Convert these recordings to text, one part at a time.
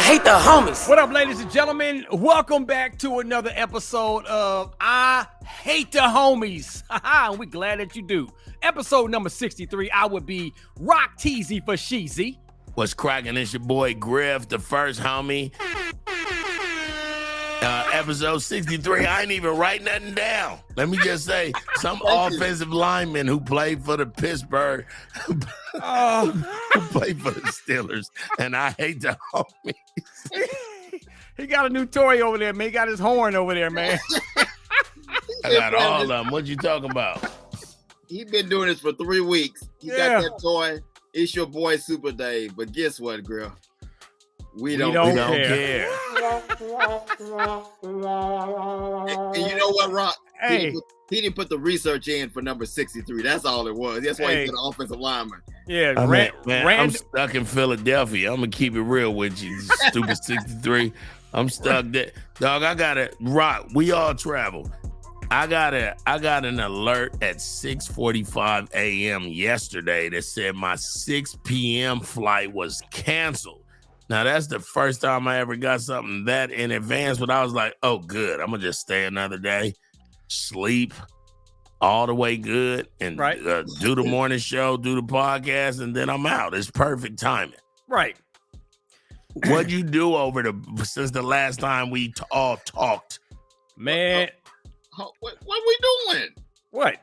hate the homies. What up, ladies and gentlemen? Welcome back to another episode of I Hate the Homies. We're glad that you do. Episode number 63. I would be Rock Teasy for Sheezy. What's cracking? It's your boy Griff, the first homie. Episode 63. I ain't even write nothing down. Let me just say, some offensive lineman who played for the Pittsburgh, who played for the Steelers, and I hate the homies. He got a new toy over there, man. He got his horn over there, man. I got all of them. What you talking about? He's been doing this for 3 weeks. He got that toy. It's your boy Super Dave. But guess what, girl? We don't care. And you know what, Rock? Hey. He didn't put the research in for number 63. That's all it was. That's why he's an offensive lineman. Yeah, I'm stuck in Philadelphia. I'm gonna keep it real with you, stupid 63. I'm stuck there. Dog, I gotta Rock. We all travel. I got an alert at 6:45 a.m. yesterday that said my 6 p.m. flight was canceled. Now, that's the first time I ever got something that in advance, but I was like, oh, good. I'm going to just stay another day, sleep all the way good, and do the morning show, do the podcast, and then I'm out. It's perfect timing. Right. What'd you do since the last time we all talked? Man. What are we doing? What?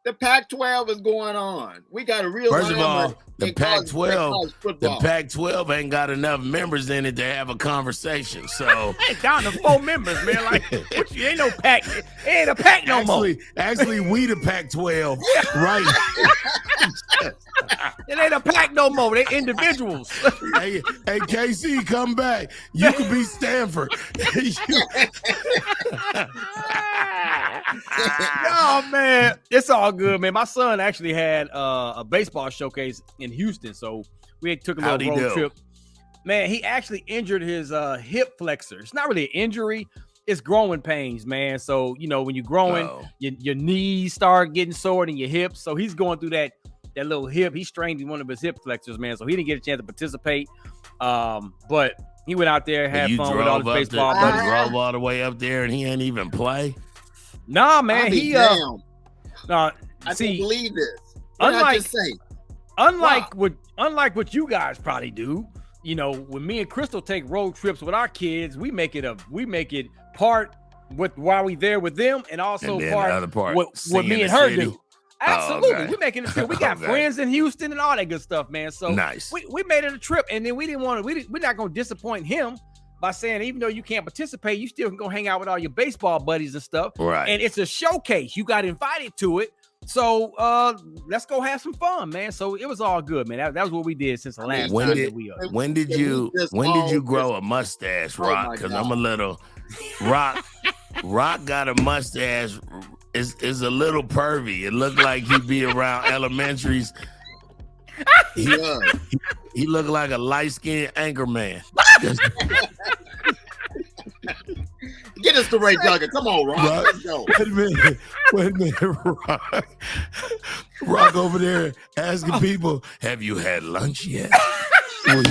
The Pac-12 is going on. We got a real. First of all, the Pac-12 ain't got enough members in it to have a conversation. So it's down to 4 members, man. Like, ain't no Pac. It ain't a Pac no more. Actually, we the Pac-12, right? It ain't a Pac no more. They individuals. Hey, KC, come back. You could be Stanford. Oh man, it's all good, man. My son actually had a baseball showcase in Houston, so we took a little road trip. Man, he actually injured his hip flexor. It's not really an injury; it's growing pains, man. So when you're growing, your knees start getting sore in your hips. So he's going through that little hip. He strained one of his hip flexors, man. So he didn't get a chance to participate. But he went out there, had fun with all his baseball buddies. Drove all the way up there, and he ain't even play. Nah, man, I can't believe this. Unlike what you guys probably do, when me and Crystal take road trips with our kids, we make it part with while we there with them, and also part what me and her do. Absolutely, we making it trip. We got friends in Houston and all that good stuff, man. So nice. We made it a trip, and then we're not gonna disappoint him by saying, even though you can't participate, you still can go hang out with all your baseball buddies and stuff. Right. And it's a showcase. You got invited to it. So let's go have some fun, man. So it was all good, man. That was what we did since the last time that we When did you grow a mustache, Rock? Because I'm a little Rock got a mustache. Is a little pervy. It looked like he'd be around elementaries. He looked like a light-skinned anchor man. Get us to Ray Duggan. Come on, Rock. Let's go. Wait a minute, Rock over there asking people, have you had lunch yet? Wait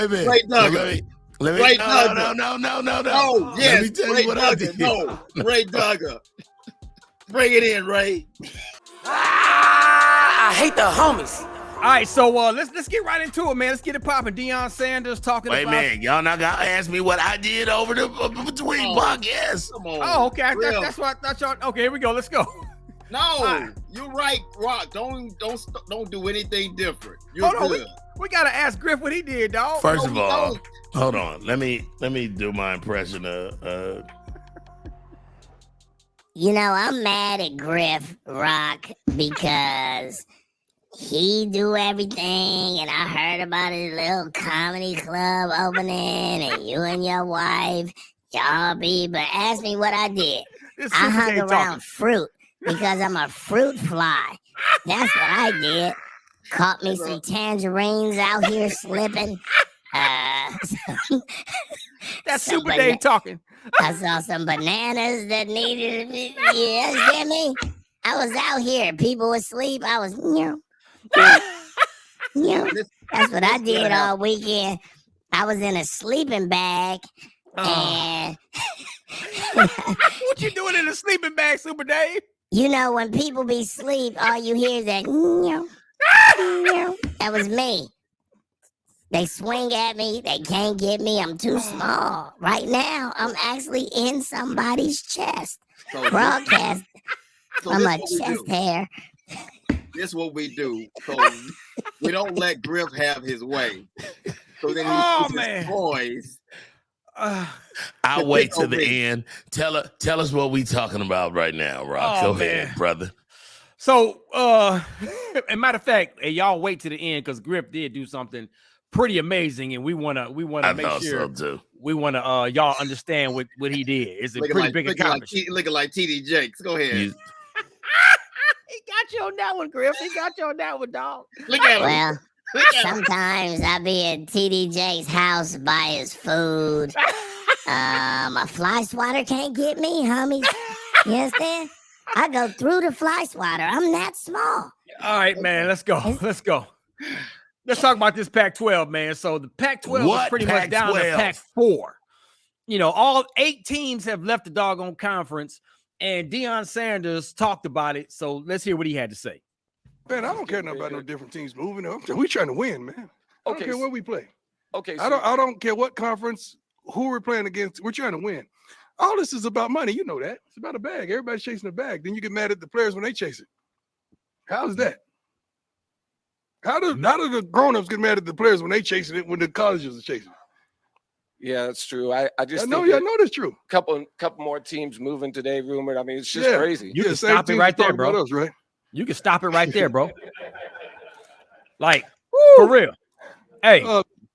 a minute. Ray Duggan. No. Oh, yes. Let me tell you what I did. No, Ray Duggan. Bring it in, Ray. I hate the homies. All right, so let's get right into it, man. Let's get it popping. Deion Sanders talking about. Wait, man, y'all not gonna ask me what I did over the between podcasts. Come on. Oh, okay. That's what I thought y'all. Okay, here we go. Let's go. No, you're right, Rock. Don't do anything different. Hold on, we gotta ask Griff what he did, dog. First of all, hold on. Let me do my impression of. I'm mad at Griff, Rock, because he do everything, and I heard about his little comedy club opening, and you and your wife, but ask me what I did. I hung around fruit because I'm a fruit fly. That's what I did. Caught me some tangerines out here slipping. That's Super Dave talking. I saw some bananas that needed to be, you understand me? I was out here. People were asleep. I was, That's what I did all weekend. I was in a sleeping bag, and what you doing in a sleeping bag, Super Dave? You know, when people be asleep, all you hear is that. That was me. They swing at me. They can't get me. I'm too small. Right now, I'm actually in somebody's chest. Broadcast from a chest hair. This is what we do. So we don't let Griff have his way. So then he boys. I'll wait to the end. Tell us what we talking about right now, Rock. Go ahead, brother. So, as a matter of fact, hey, y'all wait to the end because Griff did do something pretty amazing, and we wanna make sure we wanna y'all understand what he did. It's a pretty big accomplishment. Looking like TD Jakes. Go ahead. He got you on that one, Griff. He got you on that one, dog. Look at him. Well, sometimes I be at TD Jake's house buy his food. A fly swatter can't get me, homies. You understand? I go through the fly swatter. I'm that small. All right, man. Let's go. Let's talk about this Pac-12, man. So the Pac-12 is pretty much down to Pac-4. You know, all 8 teams have left the doggone conference, and Deion Sanders talked about it. So let's hear what he had to say. Man, I don't care nothing about no different teams moving. We trying to win, man. I don't care where we play. Okay. So I don't care what conference, who we're playing against. We're trying to win. All this is about money. You know that. It's about a bag. Everybody's chasing a bag. Then you get mad at the players when they chase it. How's that? How do the grown-ups get mad at the players when they chasing it when the colleges are chasing it? Yeah, that's true. I just know that's true. Couple more teams moving today, rumored. I mean, it's just crazy. You can stop it right there, bro. Us, right? You can stop it right there, bro. Like, for real. Hey,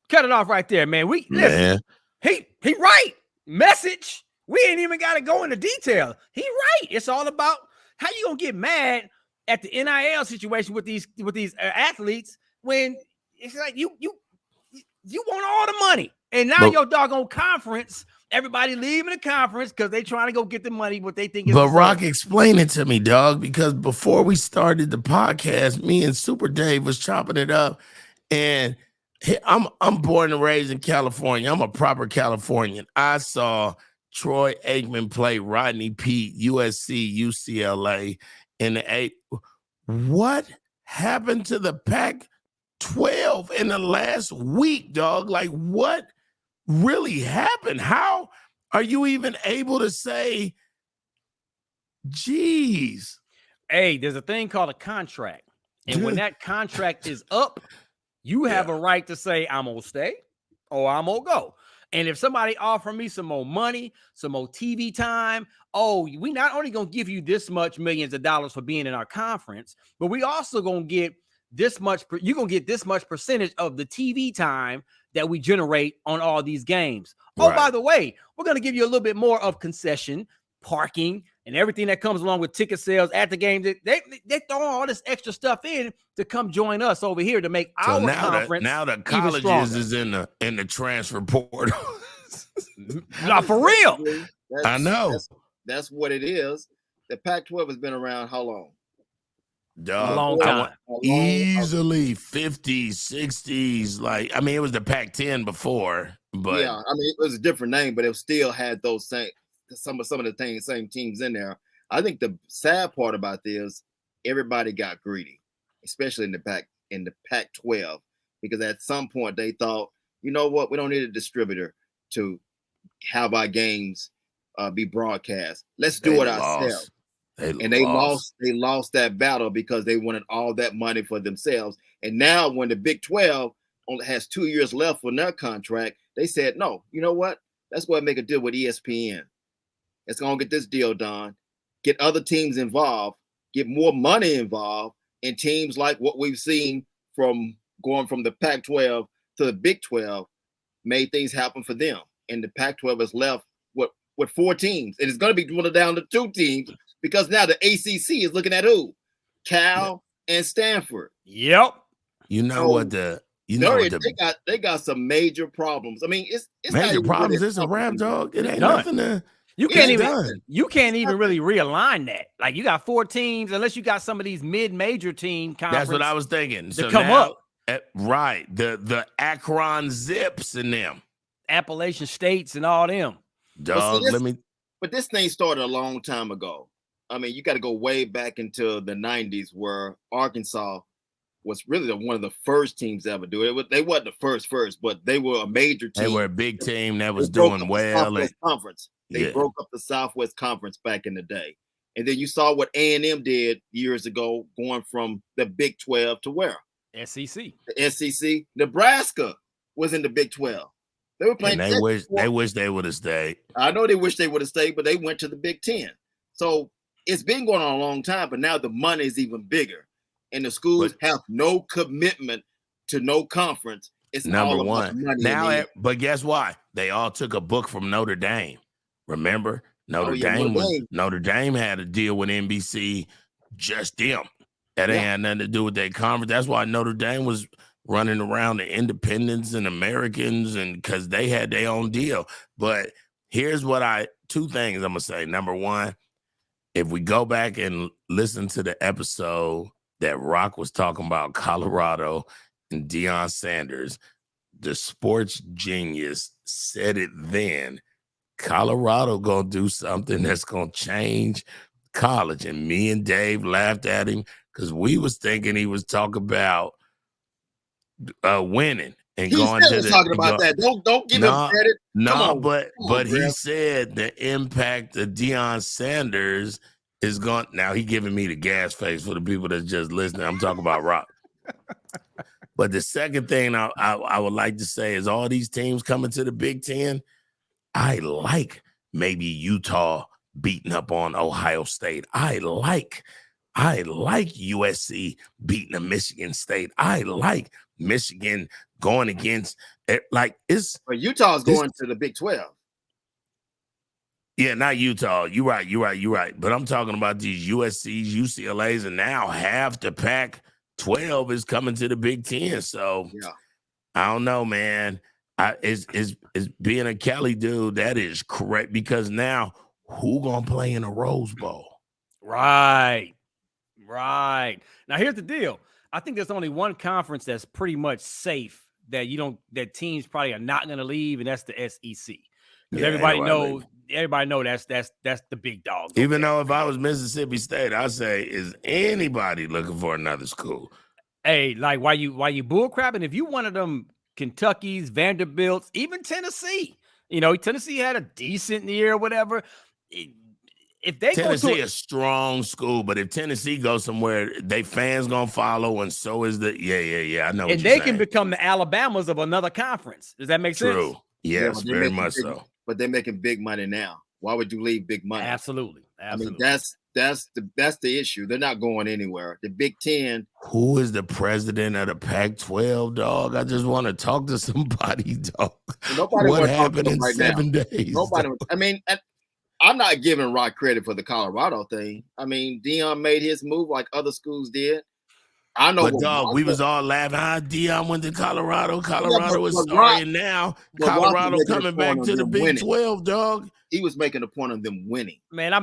cut it off right there, man. Listen. He right. Message. We ain't even got to go into detail. He right. It's all about how you gonna get mad at the NIL situation with these athletes when it's like you want all the money, and now your doggone conference, everybody leaving the conference because they trying to go get the money what they think is. But Rock, explain it to me, dog, because before we started the podcast, me and Super Dave was chopping it up, and I'm born and raised in California. I'm a proper Californian. I saw Troy Aikman play Rodney Peete, USC, UCLA in the 8. What happened to the Pac-12 in the last week, dog? Like, what really happened? How are you even able to say, geez? Hey, there's a thing called a contract. And when that contract is up, you have a right to say, I'm going to stay or I'm going to go. And if somebody offer me some more money, some more TV time, we not only going to give you this much millions of dollars for being in our conference, but we also going to get this much, you're going to get this much percentage of the TV time that we generate on all these games. Oh, by the way, we're going to give you a little bit more of concession, parking, and everything that comes along with ticket sales at the game. They throw all this extra stuff in to come join us over here to make our conference. Now the colleges is in the transfer portal. Not for real. I know. That's what it is. The Pac-12 has been around how long? A long time. Easily 50s, 60s. Like, I mean, it was the Pac-10 before, but yeah, I mean, it was a different name, but it still had those some of the same teams in there. I think the sad part about this, everybody got greedy, especially in the Pac-12, because at some point they thought, you know what, we don't need a distributor to have our games be broadcast. Let's do it ourselves. They lost that battle because they wanted all that money for themselves. And now when the Big 12 only has 2 years left for their contract, they said, no, you know what? Let's go ahead and make a deal with ESPN. Let's go and get this deal done, get other teams involved, get more money involved, and teams like what we've seen from going from the Pac-12 to the Big 12 made things happen for them. And the Pac-12 is left with 4 teams. And it's going to be dwindled down to 2 teams because now the ACC is looking at who? Cal and Stanford. Yep. They got some major problems. I mean, it's major problems. It's a rap, dog. It ain't nothing to. You can't even really realign that. Like, you got 4 teams, unless you got some of these mid-major team conference. That's what I was thinking. To come up. Right. The Akron Zips and them. Appalachian States and all them. Dog, But this thing started a long time ago. I mean, you got to go way back into the 90s where Arkansas was really one of the first teams to ever do it. They wasn't the first, but they were a major team. They were a big team that was doing well. Conference. They broke up the Southwest Conference back in the day. And then you saw what A&M did years ago, going from the Big 12 to where? SEC. The SEC. Nebraska was in the Big 12. They were playing. And they wish they would have stayed. I know they wish they would have stayed, but they went to the Big 10. So it's been going on a long time, but now the money is even bigger. And the schools have no commitment to no conference. It's number all one. about money. Now, but guess what? They all took a book from Notre Dame. Remember? Notre Dame had a deal with NBC, just them. That ain't had nothing to do with their conference. That's why Notre Dame was running around the independents and Americans, and because they had their own deal. But here's two things I'm gonna say. Number one, if we go back and listen to the episode that Rock was talking about Colorado and Deion Sanders, the sports genius said it then. Colorado gonna do something that's gonna change college. And me and Dave laughed at him because we was thinking he was talking about winning and going to the talking about that. Don't give him credit. No, but he said the impact of Deion Sanders is going. Now he giving me the gas face for the people that's just listening. I'm talking about Rock. But the second thing I would like to say is all these teams coming to the Big Ten. I like maybe Utah beating up on Ohio State. I like USC beating a Michigan State. I like Michigan going against it. Like it's. But Utah's going to the Big 12. Yeah, not Utah. You're right. But I'm talking about these USCs, UCLAs, and now half the Pac-12 is coming to the Big Ten. So I don't know, man. It's being a Cali dude, that is correct, because now who gonna play in a Rose Bowl? Right. Now here's the deal. I think there's only one conference that's pretty much safe that teams probably are not gonna leave, and that's the SEC. Because everybody know that's the big dog. Even though if I was Mississippi State, I'd say, is anybody looking for another school? Hey, like why you bullcrapping? If you one of them Kentucky's, Vanderbilt's, even Tennessee. Tennessee had a decent year or whatever. If they Tennessee a strong school, but if Tennessee goes somewhere, they fans gonna follow, and so is the I know. And they can become the Alabamas of another conference. Does that make sense? True. Yes, very much so. But they're making big money now. Why would you leave big money? Absolutely. I mean, that's the issue. They're not going anywhere. The Big Ten. Who is the president of the Pac-12, dog? I just want to talk to somebody, dog. What happened in 7 days? Nobody. I mean, I'm not giving Rock credit for the Colorado thing. I mean, Deion made his move like other schools did. I know, but dog, we was all laughing. Deion went to Colorado. Colorado was starting now. Colorado coming back to the Big 12, dog. He was making a point of them winning. Man, I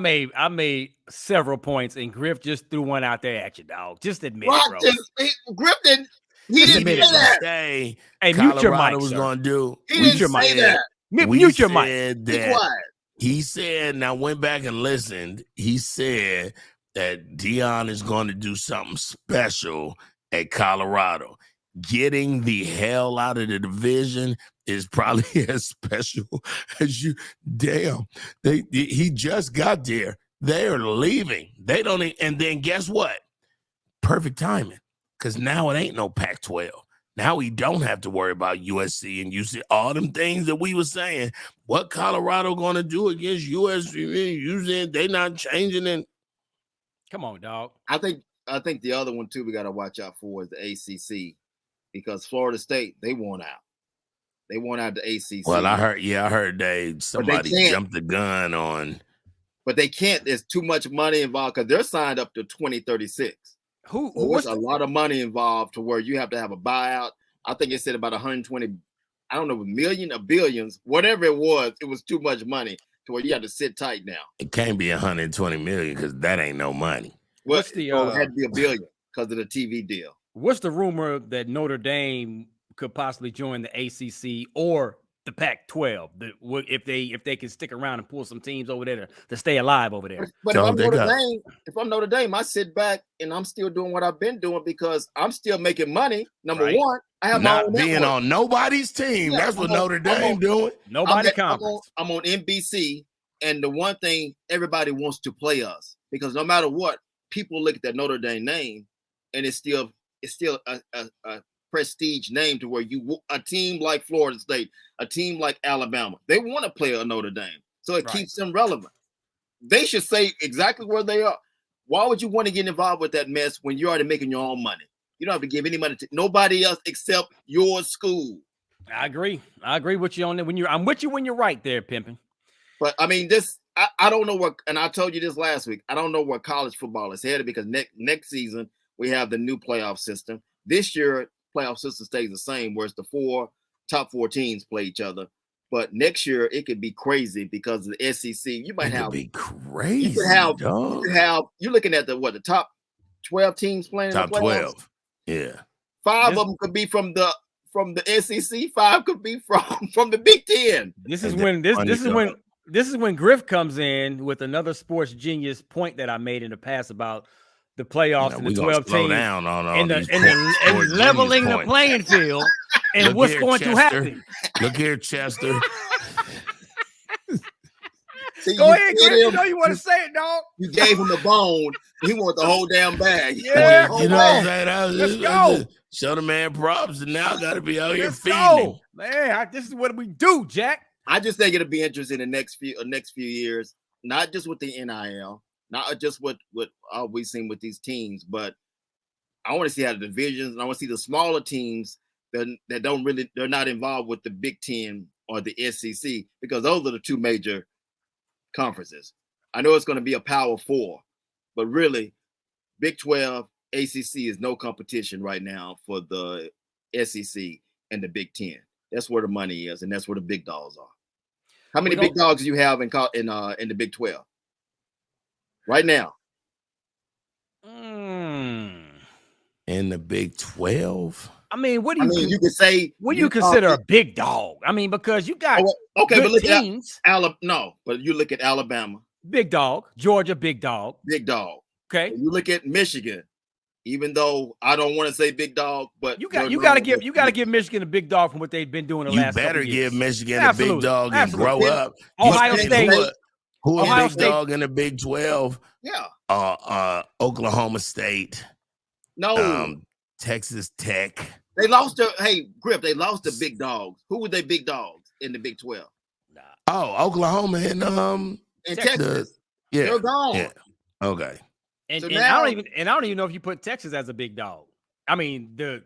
made several points, and Griff just threw one out there at you, dog. Just admit it, bro. Griff didn't. He didn't say that. Hey, mute your mic, was going to do. He didn't say that. Mute your mic. Be quiet. He said, and I went back and listened. He said that Deion is going to do something special at Colorado. Getting the hell out of the division is probably as special as you. Damn, he just got there. They're leaving. They don't. And then guess what? Perfect timing, because now it ain't no Pac-12. Now we don't have to worry about USC and UC. All them things that we were saying. What Colorado going to do against USC? They not changing it. Come on, dog. I think the other one too we got to watch out for is the ACC, because Florida State, they won out. They won out the ACC. Well, I heard somebody jumped the gun on. But they can't. There's too much money involved because they're signed up to 2036. There's a lot of money involved to where you have to have a buyout. I think it said about 120. I don't know, million or billions, whatever it was too much money to where you have to sit tight now. It can't be 120 million because that ain't no money. Well, it had to be $1 billion because of the TV deal. What's the rumor that Notre Dame could possibly join the ACC or the Pac-12? If they can stick around and pull some teams over there to stay alive over there. But if I'm Notre Dame, I sit back and I'm still doing what I've been doing because I'm still making money. Number one, I have not my own being network. on nobody's team. That's what Notre Dame doing. Nobody conference. I'm on NBC, and the one thing everybody wants to play us because no matter what, people look at that Notre Dame name, and it's still a prestige name to where a team like Florida State, a team like Alabama, they want to play a Notre Dame, so it keeps them relevant. They should say exactly where they are. Why would you want to get involved with that mess when you're already making your own money? You don't have to give any money to nobody else except your school. I agree with you on that. I'm with you when you're right there, pimping. But I mean, I don't know what, and I told you this last week. I don't know where college football is headed because next season we have the new playoff system. This year, playoff system stays the same, where it's the top four teams play each other. But next year it could be crazy because of the SEC. You might have be crazy. You could have. You're looking at the top 12 teams playing. Top 12. Yeah. 5 of them could be from the SEC. 5 could be from the Big Ten. This is when Griff comes in with another sports genius point that I made in the past about the playoffs and the 12 teams down on all and leveling the playing field and what's going to happen. Look here, Chester. See, go ahead, Griff. You know you want to say it, dog. You gave him the bone. He want the whole damn bag. Yeah, you know what I'm saying? Let's go. Show the man props, and now got to be out here feeding him. Man, this is what we do, Jack. I just think it'll be interesting in the next few years, not just with the NIL, not just what we've seen with these teams, but I want to see how the divisions, and I want to see the smaller teams that they're not involved with the Big Ten or the SEC, because those are the two major conferences. I know it's going to be a Power 4, but really, Big 12, ACC is no competition right now for the SEC and the Big 10. That's where the money is, and that's where the big dogs are. How many big dogs do you have in the Big 12 right now? In the Big 12? I mean, what do you could say? What do you consider a big dog? I mean, because you got but look teams. But you look at Alabama, big dog. Georgia, big dog. Big dog. Okay. You look at Michigan. Even though I don't want to say big dog, but you got to give Michigan a big dog from what they've been doing the last couple of years. You better give Michigan a big dog and grow up. Ohio State. Who a big dog in the Big 12? Yeah. Oklahoma State. No. Texas Tech. They lost Griff, they lost the big dogs. Who were they big dogs in the Big 12? Oh, Oklahoma and Texas. They're gone. Yeah. Okay. And I don't even know if you put Texas as a big dog. I mean, the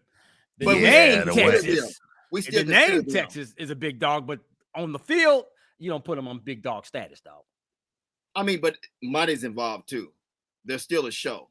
name Texas. The name Texas is a big dog, but on the field, you don't put them on big dog status, dog. I mean, but money's involved too. They're still a show,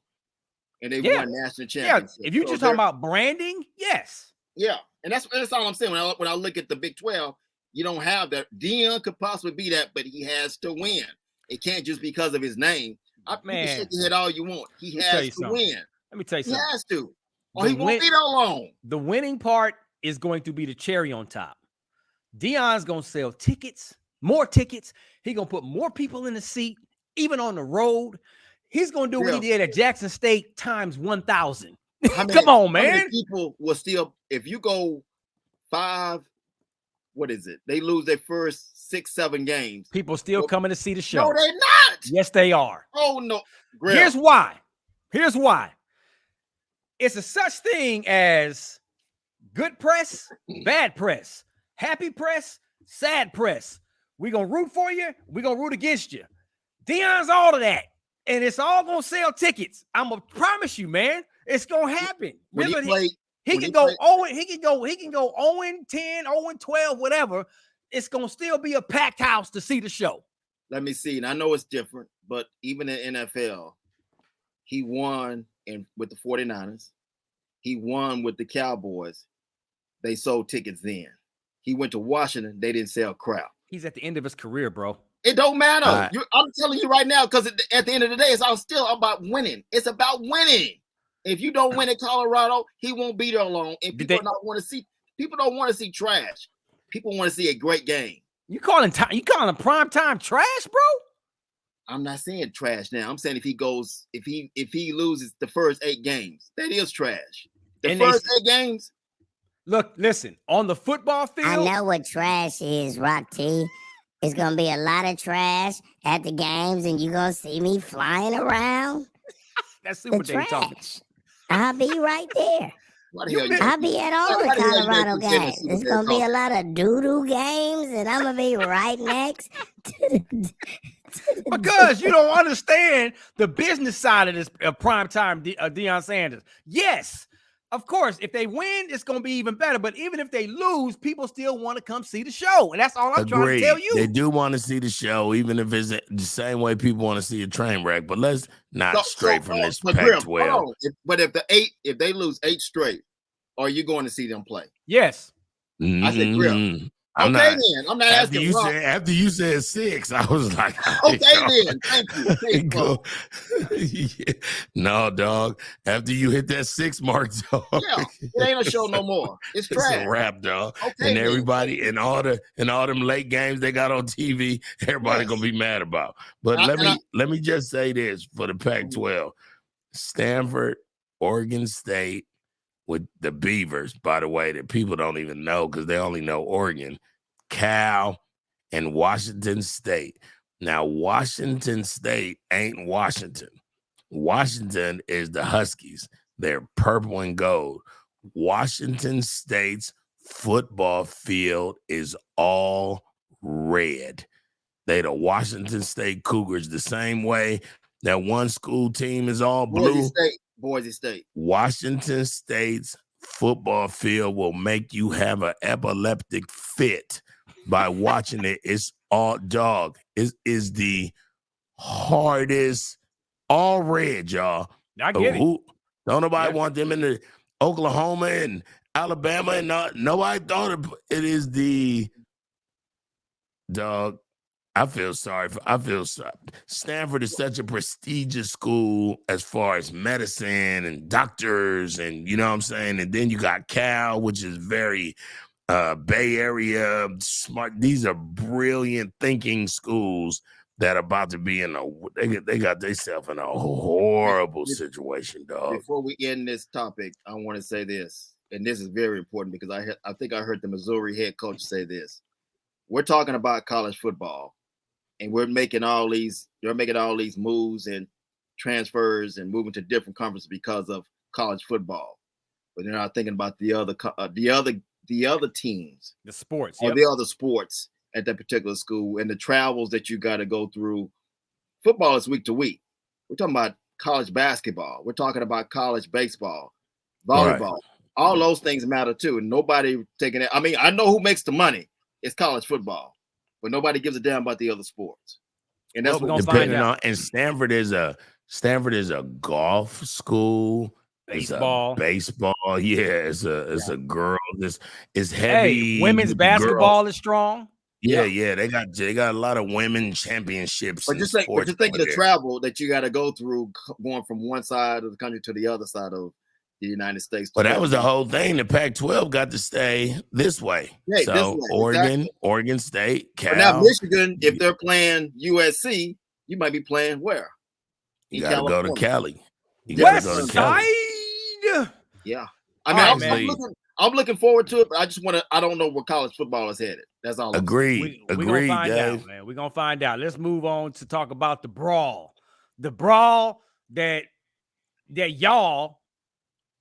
and they won national championships. Yeah, if you're just talking about branding, yes. Yeah, and that's all I'm saying. When I look at the Big 12, you don't have that. Deion could possibly be that, but he has to win. It can't just because of his name. You can shake your head all you want. He has to win. Let me tell you something. He has to. Or he won't be that long. The winning part is going to be the cherry on top. Deion's going to sell tickets, more tickets. He's going to put more people in the seat, even on the road. He's going to do what he did at Jackson State times 1,000. Come on, man. How many people will still, if you go 5, what is it? They lose their first 6, 7 games. People still coming to see the show. No, they're not. Yes, they are. Oh, no. Griff. Here's why. It's a such thing as good press, bad press, happy press, sad press. We're going to root for you. We're going to root against you. Deion's all of that. And it's all going to sell tickets. I'm going to promise you, man. It's going to happen. He can go 0-10, 0-12, whatever. It's going to still be a packed house to see the show. Let me see. And I know it's different, but even in NFL, he won with the 49ers. He won with the Cowboys. They sold tickets then. He went to Washington. They didn't sell crap. He's at the end of his career, bro. It don't matter. I'm telling you right now, because at the end of the day, it's all still about winning. It's about winning. If you don't win at Colorado, he won't be there long. And Did people they- don't want to see. People don't want to see trash. People want to see a great game. You calling prime time trash, bro? I'm not saying trash now. I'm saying if he loses the first 8 games, that is trash. The And first 8 games. Look, listen, on the football field. I know what trash is, Rock T. It's gonna be a lot of trash at the games, and you're gonna see me flying around. That's The Super Day talking. trash. I'll be right there. Why the hell you? I'll be at all the Why the hell you Colorado make me games. finish It's Super gonna Day be a talking? lot of doo-doo games, and I'm gonna be right next to the Because you don't understand the business side of this prime time Deion Sanders. Yes, of course, if they win, it's going to be even better. But even if they lose, people still want to come see the show. And that's all I'm trying to tell you. They do want to see the show, even if it's the same way people want to see a train wreck. But let's not stray from this Pac-12. But if they lose 8 straight, are you going to see them play? Yes. I said Griff. I'm okay, not, then. I'm not after asking. after you said 6, I was like, okay, then. Thank you. Yeah. No, dog. After you hit that 6 mark, dog. Yeah, it ain't a show no more. It's trash. It's a wrap, dog. Okay, and everybody in all them late games they got on TV, everybody gonna be mad about. But let me just say this for the Pac-12: Stanford, Oregon State, with the Beavers, by the way, that people don't even know because they only know Oregon, Cal, and Washington State. Now, Washington State ain't Washington. Washington is the Huskies. They're purple and gold. Washington State's football field is all red. They the Washington State Cougars, the same way that one school team is all blue. Boise State. Washington State's football field will make you have an epileptic fit by watching it. It's all dog. It is the hardest, all red, y'all. I get it. Don't nobody want them in the Oklahoma and Alabama and nobody thought it is the dog. I feel sorry. Stanford is such a prestigious school as far as medicine and doctors, and you know what I'm saying. And then you got Cal, which is very Bay Area smart. These are brilliant thinking schools that are about to be they got themselves in a horrible situation, dog. Before we end this topic, I want to say this, and this is very important because I think I heard the Missouri head coach say this. We're talking about college football. And they're making all these moves and transfers and moving to different conferences because of college football. But they're not thinking about the other teams, the sports, or the other sports at that particular school, and the travels that you got to go through. Football is week to week. We're talking about college basketball. We're talking about college baseball, volleyball. Right. All those things matter too. And nobody taking it. I mean, I know who makes the money. It's college football. But nobody gives a damn about the other sports, and that's what depending on. And Stanford is a golf school, baseball, Yeah, it's a girl. This is heavy. Hey, women's basketball is strong. Yeah, they got a lot of women championships. But just think of the travel that you got to go through going from one side of the country to the other side of the United States. But that was the whole thing. The Pac-12 got to stay this way. Yeah, so this way, Oregon, exactly. Oregon State, Cal. But now Michigan, if they're playing USC, you might be playing where? You got to go to Cali. West Side. Yeah. I mean, I'm looking forward to it, but I don't know where college football is headed. That's all. Agreed. We're going to find out, man. We're going to find out. Let's move on to talk about the brawl. The brawl that y'all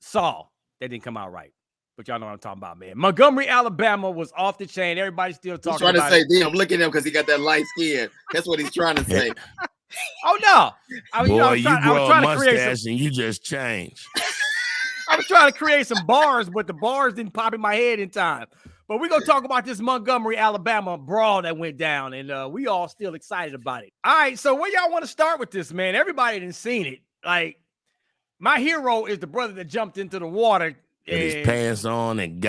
saw that didn't come out right, but y'all know what I'm talking about, man. Montgomery, Alabama was off the chain. Everybody's still talking about it. He's trying to say, damn, look at him because he got that light skin. That's what he's trying to say. Oh, no. You grow a mustache and you just change. I was trying to create some bars, but the bars didn't pop in my head in time. But we're going to talk about this Montgomery, Alabama brawl that went down, and we all still excited about it. All right, so where y'all want to start with this, man? Everybody didn't seen it. Like, my hero is the brother that jumped into the water. With his pants on and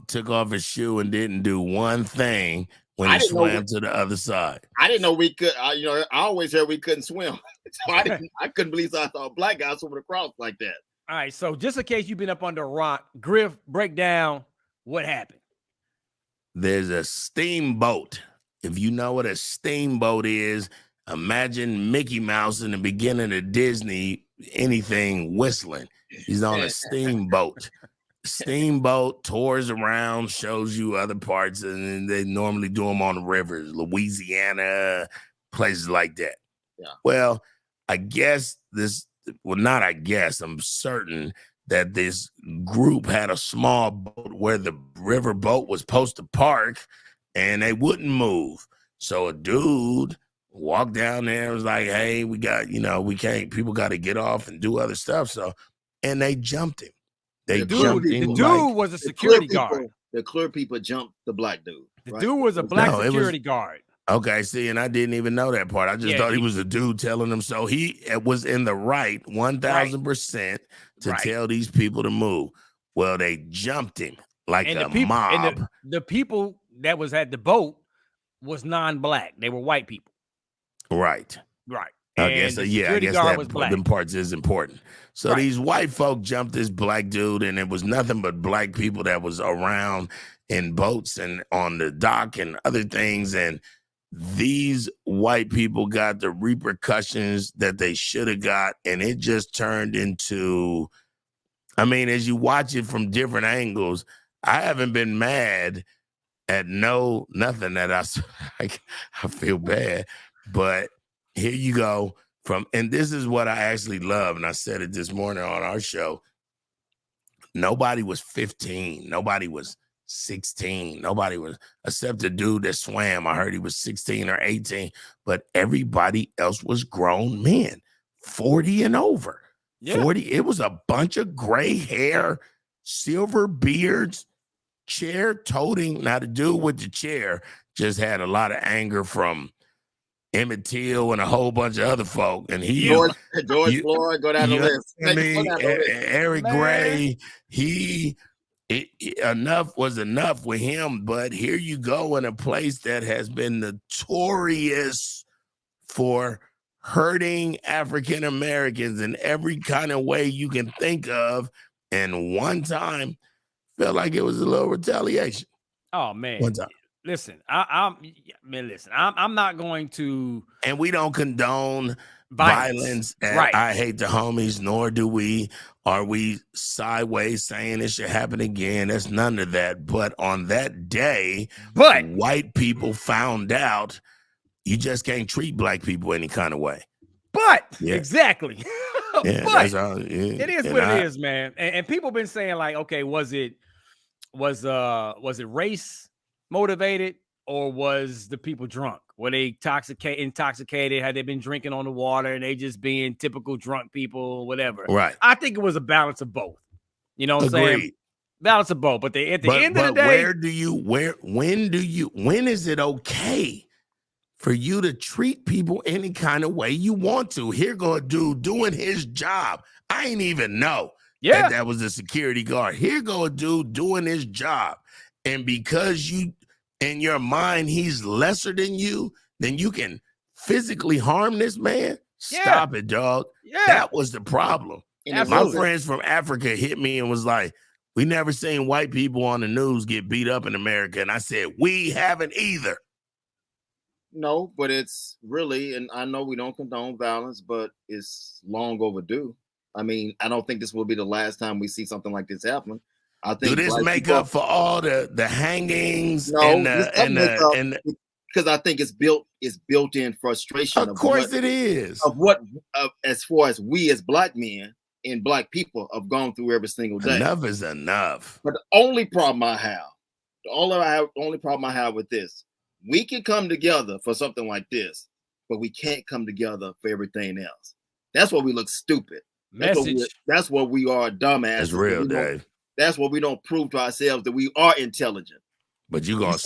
took off his shoe and didn't do one thing when he swam to the other side. I didn't know we could. I always heard we couldn't swim. So I couldn't believe I saw a black guy swimming across like that. All right, so just in case you've been up under a rock, Griff, break down what happened. There's a steamboat. If you know what a steamboat is, imagine Mickey Mouse in the beginning of Disney, anything whistling. He's on a steamboat. Steamboat tours around, shows you other parts, and they normally do them on the rivers, Louisiana, places like that. Yeah. Well, I guess not I guess, I'm certain that this group had a small boat where the river boat was supposed to park, and they wouldn't move. So a dude walked down there and was like, hey, we got, we can't, people got to get off and do other stuff. So, and they jumped him. The dude was a security guard. The clear people jumped the black dude. The dude was a black security guard. Okay, see, and I didn't even know that part. I just thought he was a dude telling them. So he was in the right 1,000% to tell these people to move. Well, they jumped him like a mob. And the people that was at the boat was non-black. They were white people. Right. I guess them parts is important. So these white folk jumped this black dude, and it was nothing but black people that was around in boats and on the dock and other things. And these white people got the repercussions that they should have got. And it just turned into, as you watch it from different angles, I haven't been mad at nothing that I feel bad, but here you go and this is what I actually love. And I said it this morning on our show. Nobody was 15. Nobody was 16. Nobody was, except the dude that swam. I heard he was 16 or 18, but everybody else was grown men, 40 and over. Yeah. 40. It was a bunch of gray hair, silver beards, chair toting. Now the dude with the chair just had a lot of anger from Emmett Till and a whole bunch of other folk, and George Floyd, go down the list. Eric Gray, enough was enough with him. But here you go in a place that has been notorious for hurting African Americans in every kind of way you can think of, and one time felt like it was a little retaliation. Oh man! One time. Listen, I'm not going to. And we don't condone violence. I hate the homies, nor are we sideways saying it should happen again. There's none of that. But on that day, white people found out you just can't treat black people any kind of way. Exactly. It is what it is, man. And people been saying like, okay, was it race motivated, or was the people drunk? Were they intoxicated? Had they been drinking on the water and they just being typical drunk people, whatever? Right. I think it was a balance of both. You know what I'm saying? Balance of both. But at the end of the day, when is it okay for you to treat people any kind of way you want to? Here go a dude doing his job. I ain't even know that was a security guard. Here go a dude doing his job. And because in your mind, he's lesser than you, then you can physically harm this man. Stop it, dog. Yeah. That was the problem. Absolutely. My friends from Africa hit me and was like, we never seen white people on the news get beat up in America. And I said, we haven't either. No, but it's really, and I know we don't condone violence, but it's long overdue. I don't think this will be the last time we see something like this happen. I think do this make up for all the hangings? No, because I think it's built in frustration. Of course it is. As far as we as black men and black people have gone through every single day. Enough is enough. But the only problem I have with this, we can come together for something like this, but we can't come together for everything else. That's why we look stupid. That's what we are, dumbass. That's real, Dave. That's what we don't prove to ourselves, that we are intelligent. But you're going to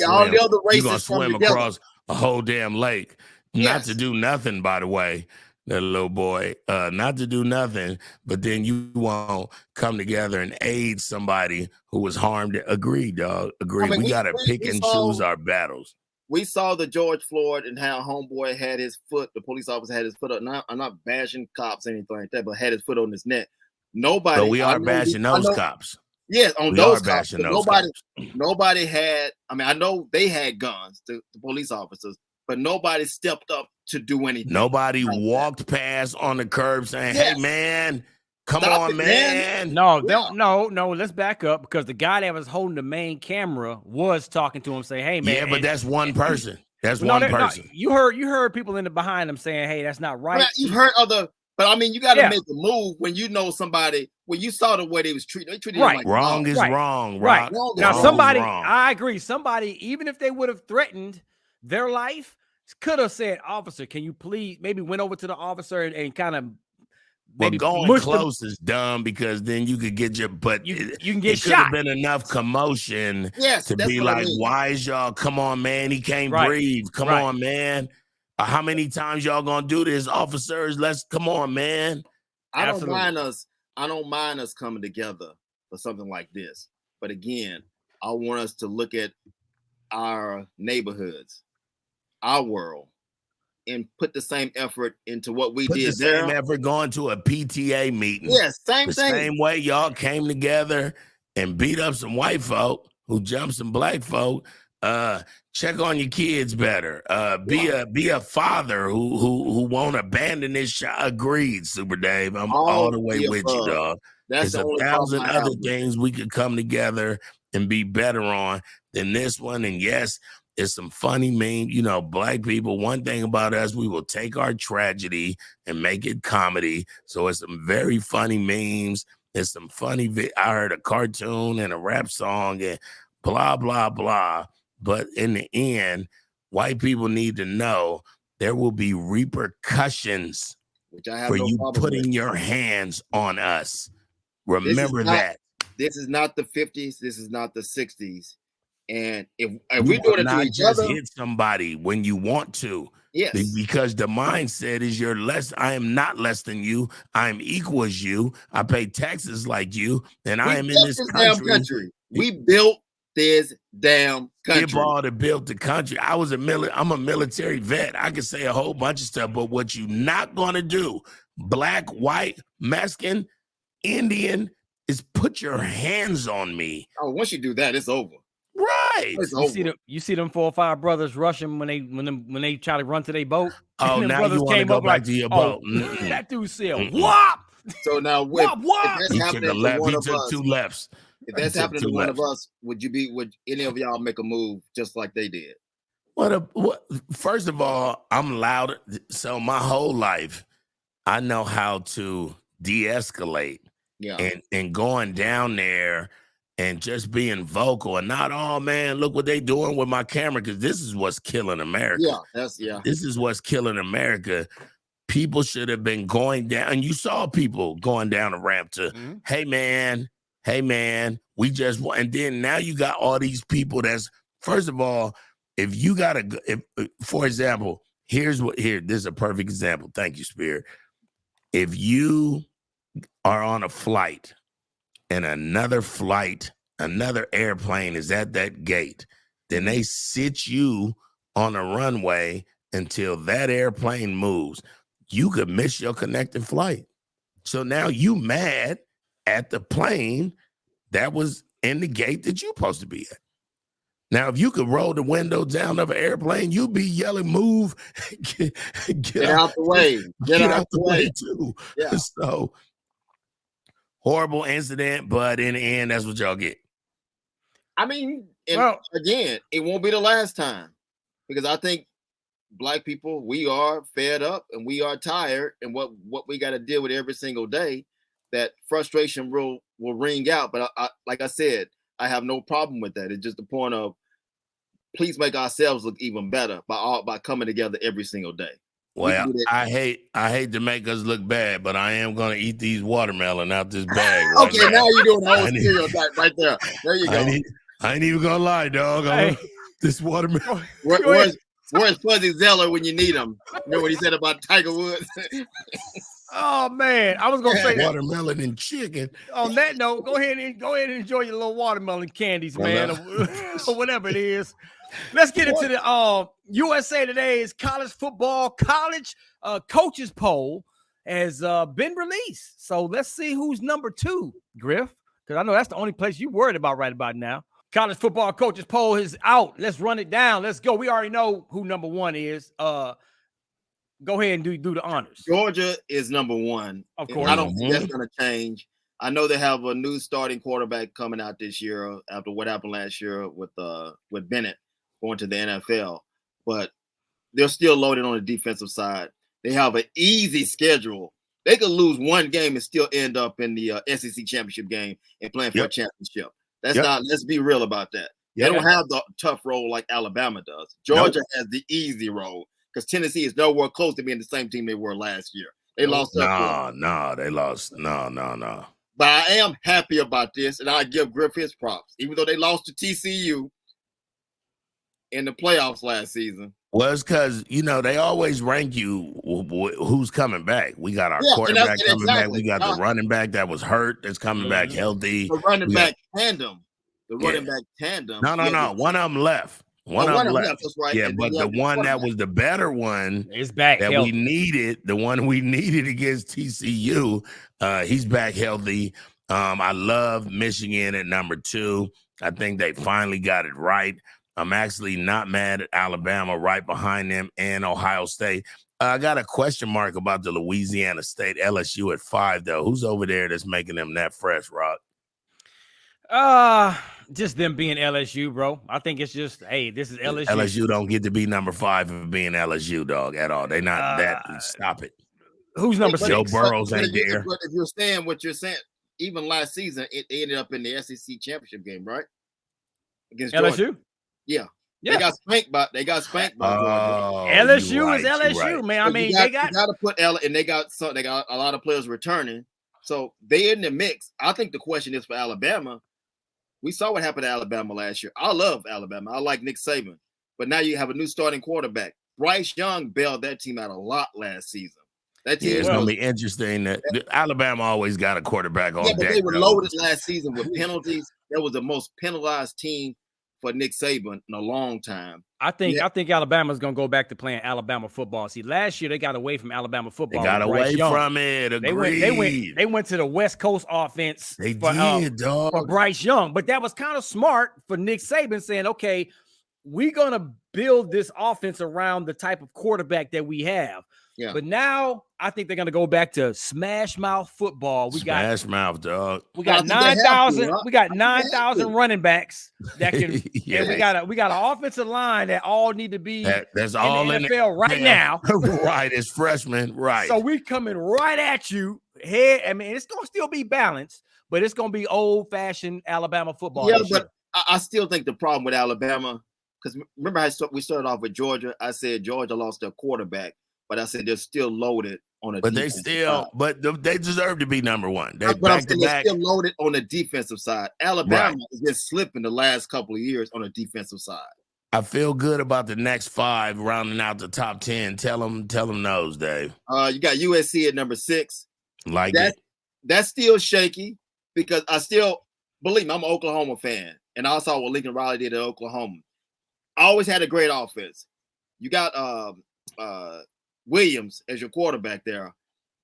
swim across a whole damn lake. Not to do nothing, by the way, that little boy. Not to do nothing, but then you won't come together and aid somebody who was harmed. Agreed, dog. Agreed. We got to pick and choose our battles. We saw the George Floyd and how homeboy had his foot, the police officer had his foot up. I'm not bashing cops or anything like that, but had his foot on his neck. Nobody. But we I are know- bashing I those know- cops. Yes, on We those are cops. bashing But those nobody had. I mean, I know they had guns, the police officers, but nobody stepped up to do anything. Nobody like walked past on the curb saying, Yes. "Hey, man, come Stop on, it, man." man." No, no. Let's back up because the guy that was holding the main camera was talking to him, saying, "Hey, man." Yeah, but that's one person. That's No, one no, person. you heard people in the behind him saying, "Hey, that's not I right." mean, you've heard other, but I mean, you got to Yeah. make a move when you know somebody. When you saw the way they was treated, they treated Right. him like Wrong dogs. is Right. wrong, Right. Rock. Wrong is Now, wrong. somebody, wrong. I agree. Somebody, even if they would have threatened their life, could have said, "Officer, can you please?" Maybe went over to the officer and kind of Well, maybe going mushed him. close is dumb because then you could get your. But You it can get could have shot. been enough commotion Yes, to that's be what I like, mean. "Why is y'all? Come on, man. He can't Right. breathe. Come Right. on, man. How many times y'all gonna do this, officers? Let's come on, man." I don't Absolutely. mind us. I don't mind us coming together for something like this. But again, I want us to look at our neighborhoods, our world, and put the same effort into what we Put the did same there. effort going to a PTA meeting. Yes, same The thing. same way y'all came together and beat up some white folk who jumped some black folk. Check on your kids better. Be a father who won't abandon his child. Agreed, Super Dave. I'm all the way the with you, above. dog. That's There's the a only problem thousand I have other with it. things we could come together and be better on than this one. And yes, it's some funny meme. You know, black people, one thing about us, we will take our tragedy and make it comedy. So it's some very funny memes. There's some funny, I heard a cartoon and a rap song and blah, blah, blah. But in the end, white people need to know there will be repercussions Which I have for no you problem putting with. your hands on us. Remember that. This is not the 50s. This is not the 60s. And if You we're will doing it to not each just other, hit somebody when you want to. yes. Because the mindset is you're less. I am not less than you. I am equal as you. I pay taxes like you, and I am in built this damn country. country. We built this damn country. People to build the country. I'm a military vet. I can say a whole bunch of stuff, but what you not gonna do, black, white, Mexican, Indian, is put your hands on me. Oh, once you do that, it's over. Right. It's You see them 4 or 5 brothers rushing when they try to run to their boat. Oh, And them now brothers you want to came go up back like, to your "Oh, boat. that dude said, Mm-mm. whop, So now, if whop, whop." that's He took happening a to left. one He of took us, 2 lefts. if that's He took happening to 2 one of lefts. us, would any of y'all make a move just like they did? First of all, I'm loud. So my whole life, I know how to de-escalate. Yeah. And going down there and just being vocal and not, "Oh man, look what they doing with my camera," because this is what's killing America. Yeah. This is what's killing America. People should have been going down, and you saw people going down the ramp to, hey man, we just want. And then now you got all these people that's, first of all, if you got for example, this is a perfect example. Thank you, Spirit. If you are on a flight and another airplane is at that gate, then they sit you on a runway until that airplane moves. You could miss your connecting flight. So now you mad at the plane that was in the gate that you're supposed to be at. Now, if you could roll the window down of an airplane, you'd be yelling, "Move, get out the way. Get out the way too." Yeah. So horrible incident, but in the end, that's what y'all get. I mean, again, it won't be the last time, because I think black people, we are fed up and we are tired, and what we got to deal with every single day, that frustration will ring out. But I, like I said, I have no problem with that. It's just the point of, please make ourselves look even better by coming together every single day. Well, I hate to make us look bad, but I am gonna eat these watermelon out this bag. Okay, now you're doing the whole stereotype right there. There you go. I ain't even gonna lie, dog. This watermelon. Where's Fuzzy Zeller when you need him? Remember what he said about Tiger Woods? Oh man, I was gonna say watermelon and chicken. On that note, go ahead and enjoy your little watermelon candies, man, or whatever it is. Let's get into the USA Today's college football coaches poll, has been released. So let's see who's number 2, Griff, because I know that's the only place you're worried about right about now. College football coaches poll is out. Let's run it down. Let's go. We already know who number 1 is. Go ahead and do the honors. Georgia is number 1. Of course. I don't think that's going to change. I know they have a new starting quarterback coming out this year after what happened last year with Bennett going to the NFL, but they're still loaded on the defensive side. They have an easy schedule. They could lose one game and still end up in the SEC championship game and playing for a championship. That's not. Let's be real about that. They don't have the tough role like Alabama does. Georgia has the easy role because Tennessee is nowhere close to being the same team they were last year. They lost. No, they lost. No. But I am happy about this, and I give Griff his props, even though they lost to TCU in the playoffs last season. Well, it's because, they always rank you who's coming back. We got our quarterback coming back. We got the running back that was hurt that's coming back healthy. The running back tandem. No. One of them left. One of them left. That's right. Yeah, and but the one that was the better one is back that healthy. we needed, the one we needed against TCU, he's back healthy. I love Michigan at number 2. I think they finally got it right. I'm actually not mad at Alabama right behind them and Ohio State. I got a question mark about the Louisiana State LSU at 5, though. Who's over there that's making them that fresh, Rock? Just them being LSU, bro. I think it's just, hey, this is LSU. LSU don't get to be number 5 of being LSU, dog, at all. They not that. Stop it. Who's number 6? Joe Burrows ain't there. But if you're saying what you're saying, even last season, it ended up in the SEC championship game, right? Against LSU? Georgia. Yeah. They got spanked by Georgia. LSU is LSU, man. I mean, they got to put and they got a lot of players returning. So they in the mix. I think the question is for Alabama. We saw what happened to Alabama last year. I love Alabama. I like Nick Saban. But now you have a new starting quarterback. Bryce Young bailed that team out a lot last season. That team it's going to be interesting. That Alabama always got a quarterback on but deck. They were loaded last season with penalties. That was the most penalized team for Nick Saban in a long time. I think Alabama's going to go back to playing Alabama football. See, last year they got away from Alabama football. They got away from it. Agreed. They went to the West Coast offense. They did, dog. For Bryce Young. But that was kind of smart for Nick Saban saying, okay, we're going to build this offense around the type of quarterback that we have. Yeah. But now I think they're going to go back to smash mouth football. Smash mouth, dog. We got 9,000. We got 9,000 running backs that can. Yes. And we got an offensive line that all need to be that's all in the NFL right now. Right, as freshmen, right. So we coming right at you. Head. I mean, it's gonna still be balanced, but it's gonna be old-fashioned Alabama football. Yeah, but I still think the problem with Alabama, because remember how we started off with Georgia. I said Georgia lost their quarterback. But I said they're still loaded on a. But they deserve to be number 1. They're they're still loaded on the defensive side. Alabama has been slipping the last couple of years on the defensive side. I feel good about the next 5 rounding out the top 10. Tell them those, Dave. You got USC at number 6. That's still shaky because I still believe me. I'm an Oklahoma fan, and I saw what Lincoln Riley did at Oklahoma. I always had a great offense. You got Williams as your quarterback there,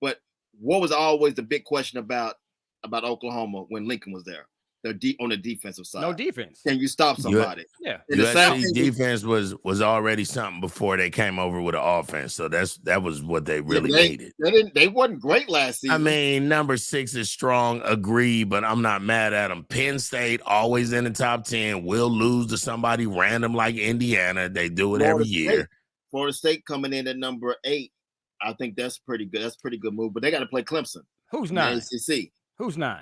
but what was always the big question about Oklahoma when Lincoln was there? They're deep on the defensive side. No defense. Can you stop somebody? Yeah. USC defense was already something before they came over with an offense, so that was what they really needed. They wasn't great last season. I mean, number 6 is strong, agree, but I'm not mad at them. Penn State always in the top 10. Will lose to somebody random like Indiana. They do it every year. Florida State coming in at number 8. I think that's pretty good. That's a pretty good move. But they got to play Clemson. Who's 9? ACC. Who's 9?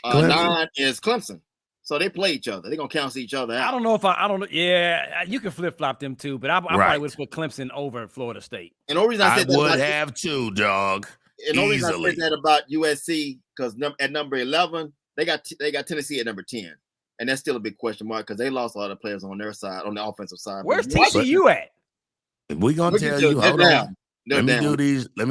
9 is Clemson. So they play each other. They're gonna cancel each other out. I don't know. Yeah, you can flip flop them too, but I probably would put Clemson over Florida State. And the reason I said that would have too, dog. And the reason I said that about USC because at number 11 they got Tennessee at number 10. And that's still a big question mark because they lost a lot of players on their side, on the offensive side. Where's TCU at? We're gonna tell you. Hold on. Let me down.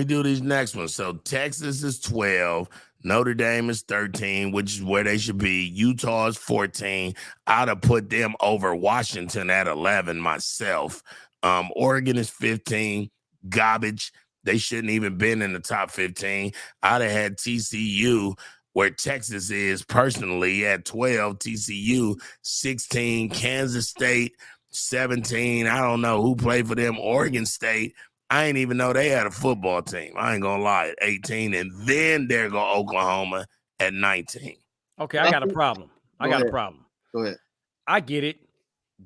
do these next ones. So Texas is 12, Notre Dame is 13, which is where they should be. Utah is 14. I'd have put them over Washington at 11 myself. Oregon is 15. Garbage. They shouldn't even been in the top 15. I'd have had TCU where Texas is personally at 12, TCU 16, Kansas State 17. I don't know who played for them. Oregon State. I ain't even know they had a football team. I ain't gonna lie, at 18. And then there go Oklahoma at 19. Okay, I got a problem. Go ahead. I get it.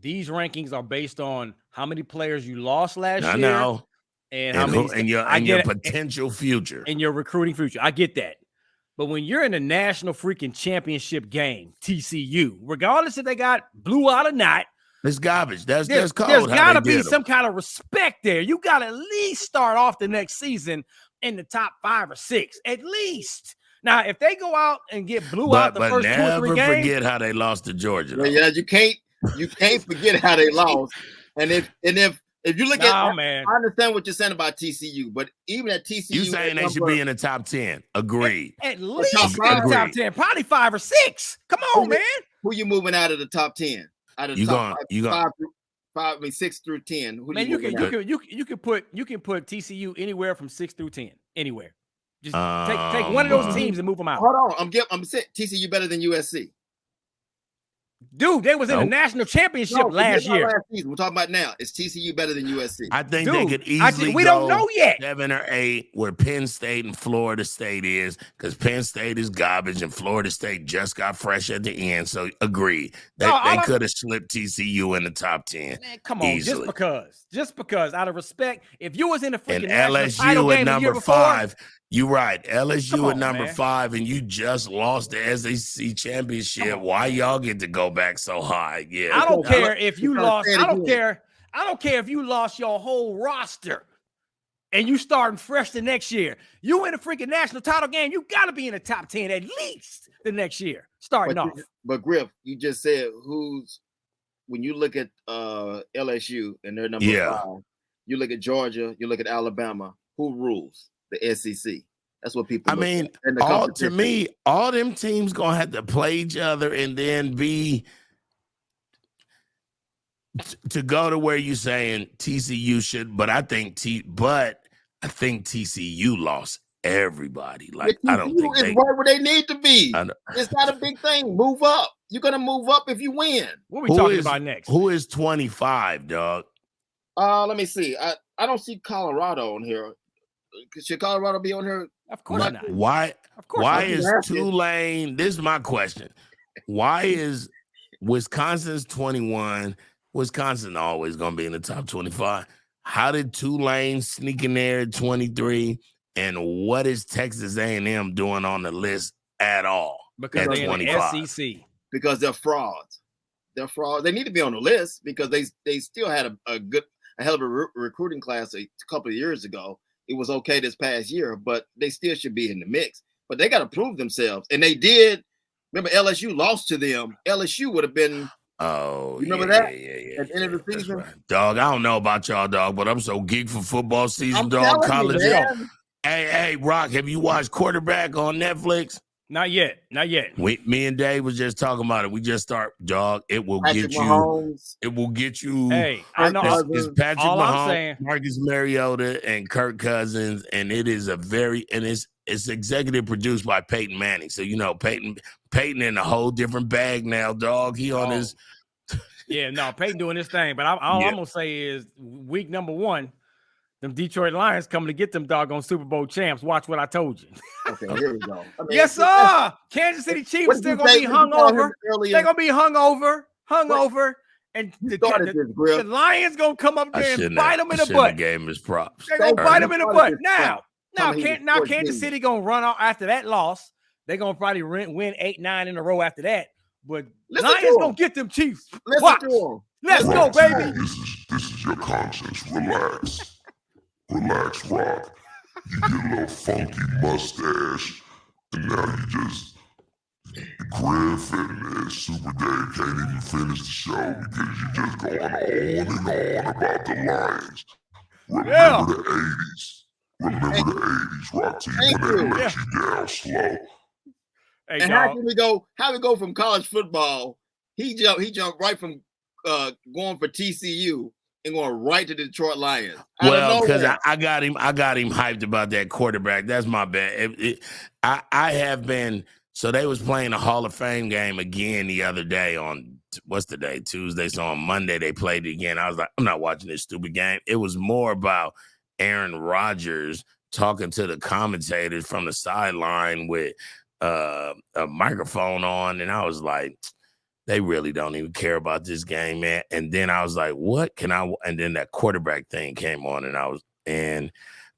These rankings are based on how many players you lost last year. I know. And how many and your potential future. And your recruiting future. I get that. But when you're in a national freaking championship game, TCU, regardless if they got blew out or not, it's garbage. There's there's got to be some kind of respect there. You got to at least start off the next season in the top 5 or 6, at least. Now, if they go out and get blew out the first 2 or 3 games, never forget how they lost to Georgia. Yeah, you can't forget how they lost. And if you look at, man. I understand what you're saying about TCU, but even at TCU, you saying they should be in the top 10? Agreed. At least in the top 10, probably 5 or 6. Come on, man. Who you moving out of the top 10? Out of the top 6 through 10. Man, you can put TCU anywhere from 6 through 10, anywhere. Just take one of those teams and move them out. Hold on, I'm saying TCU better than USC. Dude, they was in the national championship last year. Last season. We're talking about now. Is TCU better than USC? I think they could easily we don't know yet. 7 or 8 where Penn State and Florida State is, because Penn State is garbage and Florida State just got fresh at the end. So agree. They could have slipped TCU in the top 10. Man, come on, easily. just because out of respect, if you was in the freaking and national title LSU game at the year number before, 5. You right. LSU at number man. 5, and you just lost the SEC championship. Why y'all get to go back so high? Yeah. I don't care if you lost. I don't care if you lost your whole roster and you starting fresh the next year. You in a freaking national title game, you got to be in the top 10 at least the next year, starting off. But Griff, you just said when you look at LSU and they're number 5, you look at Georgia, you look at Alabama, who rules? The SEC. That's what people. I mean, to me, all them teams gonna have to play each other and then be to go to where you saying TCU should. But I think TCU lost everybody. Like I don't think is right where they need to be. It's not a big thing. Move up. You're gonna move up if you win. What are we talking about next? Who is 25, dog? Let me see. I don't see Colorado on here. Should Colorado be on here? Of course not. Why? Of course. Why is Tulane? This is my question. Why is Wisconsin's 21? Wisconsin always gonna be in the top 25. How did Tulane sneak in there at 23? And what is Texas A&M doing on the list at all? Because they're in the SEC. Because they're frauds. They're frauds. They need to be on the list because they still had a hell of a recruiting class a couple of years ago. It was okay this past year, but they still should be in the mix. But they got to prove themselves. And they did. Remember, LSU lost to them. LSU would have been. Oh, you remember that? Yeah. At the end of the season? Right. Dog, I don't know about y'all, dog, but I'm so geeked for football season, I'm dog. College. Hey, Rock, have you watched Quarterback on Netflix? Not yet. Me and Dave was just talking about it. We just start, dog. It will get you. Mahomes. It will get you. Hey, I know. It's Patrick All Mahomes, I'm saying, Marcus Mariota, and Kirk Cousins, and it is it's executive produced by Peyton Manning. So Peyton in a whole different bag now, dog. He on his. Yeah, no, Peyton doing this thing, but all I'm gonna say is week number 1. Them Detroit Lions coming to get them doggone Super Bowl champs. Watch what I told you. Okay, here we go. Yes, sir. Kansas City Chiefs still gonna be hung over. They're gonna be hung over, and the Lions gonna come up there and bite them in the butt. Gave him his props. They're gonna bite them in the butt. Now Kansas City gonna run out after that loss. They're gonna probably win 8-9 in a row after that. But Lions gonna get them Chiefs. Watch. Let's go, baby. This is your conscience. Relax, Rock. You get a little funky mustache, and now you just Griff and Super Dave can't even finish the show because you just going on and on about the Lions. Remember the 80s. Remember the 80s, Rock team, when they let you down slow. Hey, and how we go from college football? He jumped right from going for TCU and going right to the Detroit Lions. Well, because I got him hyped about that quarterback. That's my bad. I have been. So they was playing a Hall of Fame game again the other day on what's the day? Tuesday. So on Monday they played it again. I was like, I'm not watching this stupid game. It was more about Aaron Rodgers talking to the commentators from the sideline with a microphone on, and I was like, they really don't even care about this game, man. And then I was like, what can I? And then that quarterback thing came on,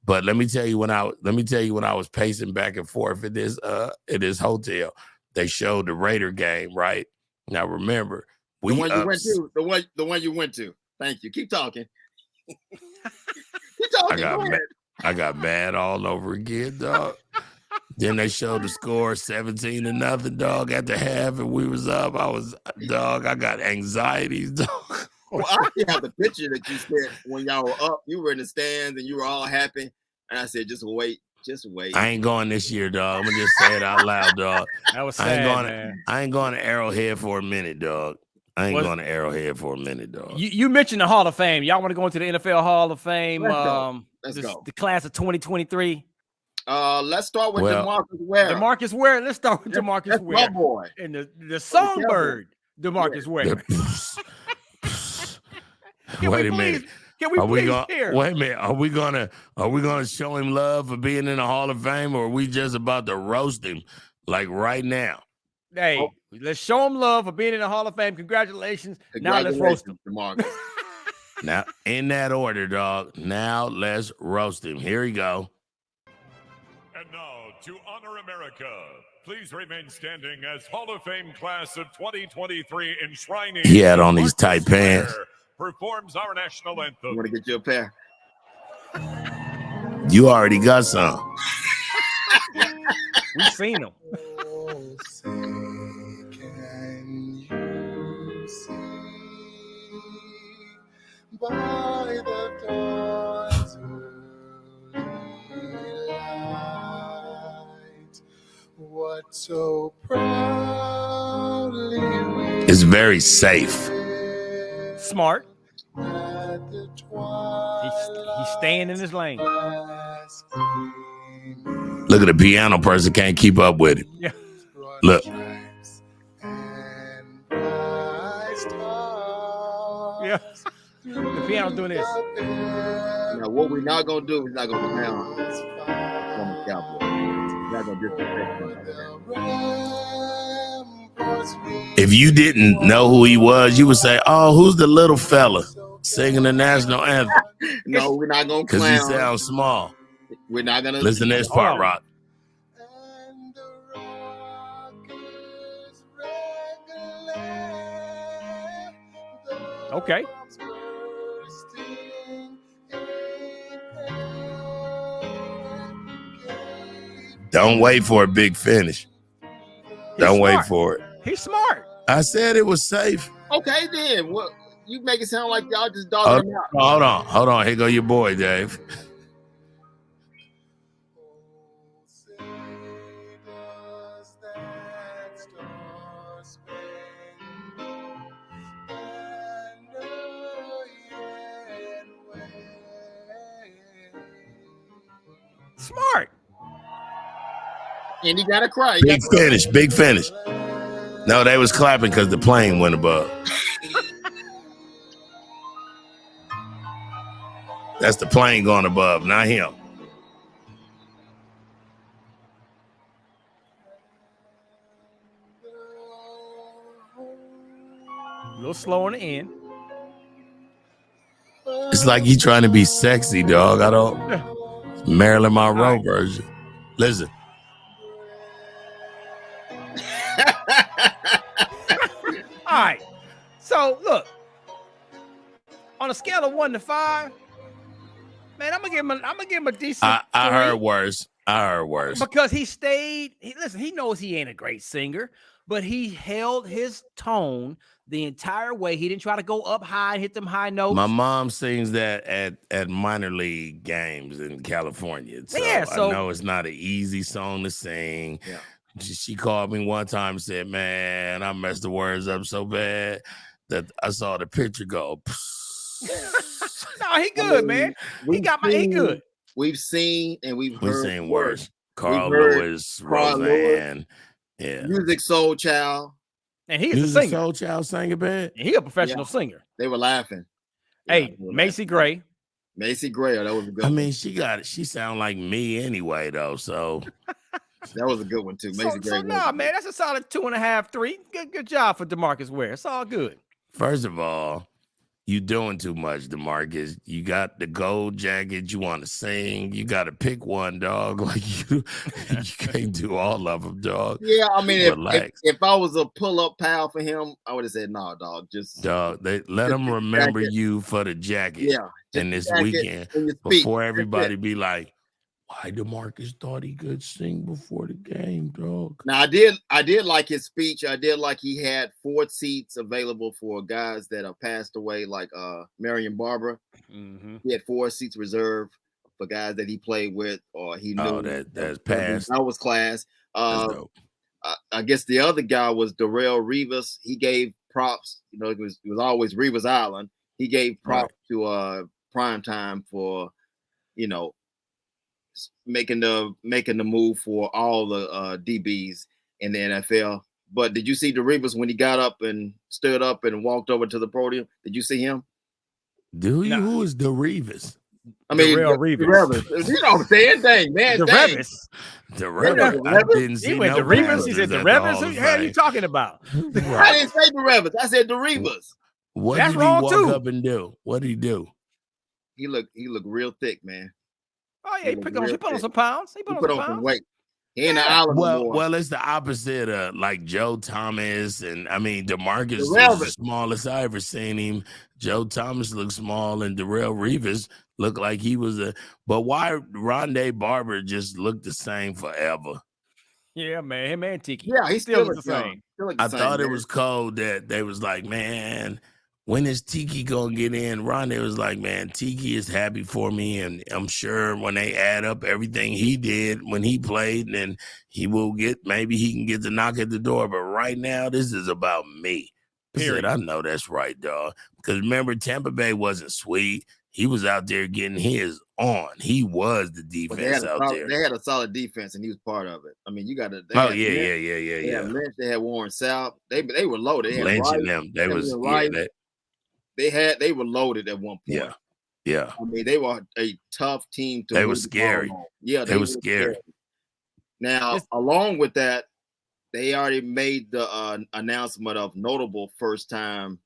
but let me tell you when I was pacing back and forth at this hotel, they showed the Raider game, right? Now remember, the one you went to, the one you went to. Thank you. Keep talking. Keep talking. I got mad all over again, dog. Then they showed the score 17-0, dog, at the half, and we was up. I got anxieties, dog. Well, I have the picture that you said when y'all were up. You were in the stands and you were all happy. And I said, just wait. I ain't going this year, dog. I'm gonna just say it out loud, dog. That was sad, man. I ain't going to Arrowhead for a minute, dog. Going to Arrowhead for a minute, dog. You mentioned the Hall of Fame. Y'all want to go into the NFL Hall of Fame? Let's go. The class of 2023. Let's start with DeMarcus Ware. DeMarcus Ware. Let's start with DeMarcus Ware. My boy. And the songbird, DeMarcus Ware. Wait a minute. Can we please hear? Wait a minute. Are we gonna show him love for being in the Hall of Fame, or are we just about to roast him like right now? Hey, let's show him love for being in the Hall of Fame. Congratulations. Now let's roast him. DeMarcus. Now, in that order, dog. Now let's roast him. Here we go. And now, to honor America, please remain standing as Hall of Fame class of 2023 enshrining. He had on these tight pants. Performs our national anthem. I'm gonna get you a pair. You already got some. We've seen them. Oh, say, can you see by the dawn's early light what so proudly it's very safe. Smart. He's staying in his lane. Look at the piano person can't keep up with him. Yeah. Look. Yeah. The piano's doing this. Now, what we're not gonna do is not gonna go down on the Cowboys. We're not gonna disrespect. If you didn't know who he was, you would say, "Oh, who's the little fella singing the national anthem?" No, we're not gonna because he sounds small. We're not gonna listen to this part, Rock. Okay. Don't wait for a big finish. Don't wait for it. He's smart. I said it was safe. Okay, then. What you make it sound like y'all just dogging him out. Hold on. Here go your boy, Dave. Smart. And he got to cry. Big finish. No, they was clapping because the plane went above. That's the plane going above, not him. A little slow on the end. It's like you trying to be sexy, dog. I don't. Marilyn Monroe version. Listen. All right. So look, on a scale of 1 to 5, man, I'm gonna give him a decent. I heard worse. Because he stayed. Listen, he knows he ain't a great singer, but he held his tone the entire way. He didn't try to go up high and hit them high notes. My mom sings that at minor league games in California. So, I know it's not an easy song to sing. Yeah. She called me one time and said, "Man, I messed the words up so bad that I saw the picture go." No, he good, man. He good. We've seen and we've We've heard seen worse. worse. Carl We've heard Lewis, Carl Roseanne. Yeah. Music Soul Child. And he is a Music singer. Soul Child sang a bit. And he a professional singer. They were laughing. Hey, Macy Gray. Macy Gray, that was a good I one. mean, she sound like me anyway, though. So that was a good one too. Macy Gray. Nah, man, that's a solid 2.5, 3. Good job for DeMarcus Ware. It's all good. first of all, you doing too much, DeMarcus. You got the gold jacket. You want to sing. You got to pick one, dog. Like you can't do all of them, dog. Yeah, I mean, relax. If I was a pull-up pal for him, I would have said, "No, dog, just dog." They let them remember you for the jacket. Yeah, and this weekend before everybody be like, "Why DeMarcus thought he could sing before the game, dog?" Now I did like his speech. I did like he had 4 seats available for guys that have passed away, like Marion Barber. Mm-hmm. He had 4 seats reserved for guys that he played with or he knew. Oh, that's passed. That was class. That's dope. I guess the other guy was Darrell Rivas. He gave props. You know, it was always Rivas Island. He gave props to Prime Time for, you know, making the move for all the DBs in the NFL. But did you see the Rivas when he got up and stood up and walked over to the podium? Did you see him? Do you? Who is the Rivas? I mean, Darrell Rivas. You know what I'm saying? Dang, man. The Rivas. The Rivas. I didn't see went no the Rivas. He said the Rivas. Hall of What are you Fame. talking about? I didn't say the Rivas. I said the Rivas. What That's did he wrong, walk too. up and do? What did he do? He looked real thick, man. Oh yeah, he put on some pounds. He put on some weight. He in the island more. Well, it's the opposite of like Joe Thomas, and I mean DeMarcus is Darrell. the smallest I ever seen him. Joe Thomas looked small, and Darrell Rivas looked like he was a. But why Rondé Barber just looked the same forever? Yeah, man. Him and Tiki. Yeah, he still looks the same. I thought it was cold that they was like, man, when is Tiki gonna get in? Rondé was like, man, Tiki is happy for me, and I'm sure when they add up everything he did when he played, then maybe he can get the knock at the door. But right now, this is about me. I said, I know that's right, dog. Because remember, Tampa Bay wasn't sweet. He was out there getting his on. He was the defense out there. They had a solid defense, and he was part of it. I mean, you got to. Yeah. They had Lynch, they had Warren Sapp. They were loaded. They had Lynch Wright, and them. They were loaded at one point. Yeah. I mean, they were a tough team. They were scary. Yeah, they were scary. Now, along with that, they already made the announcement of notable first-time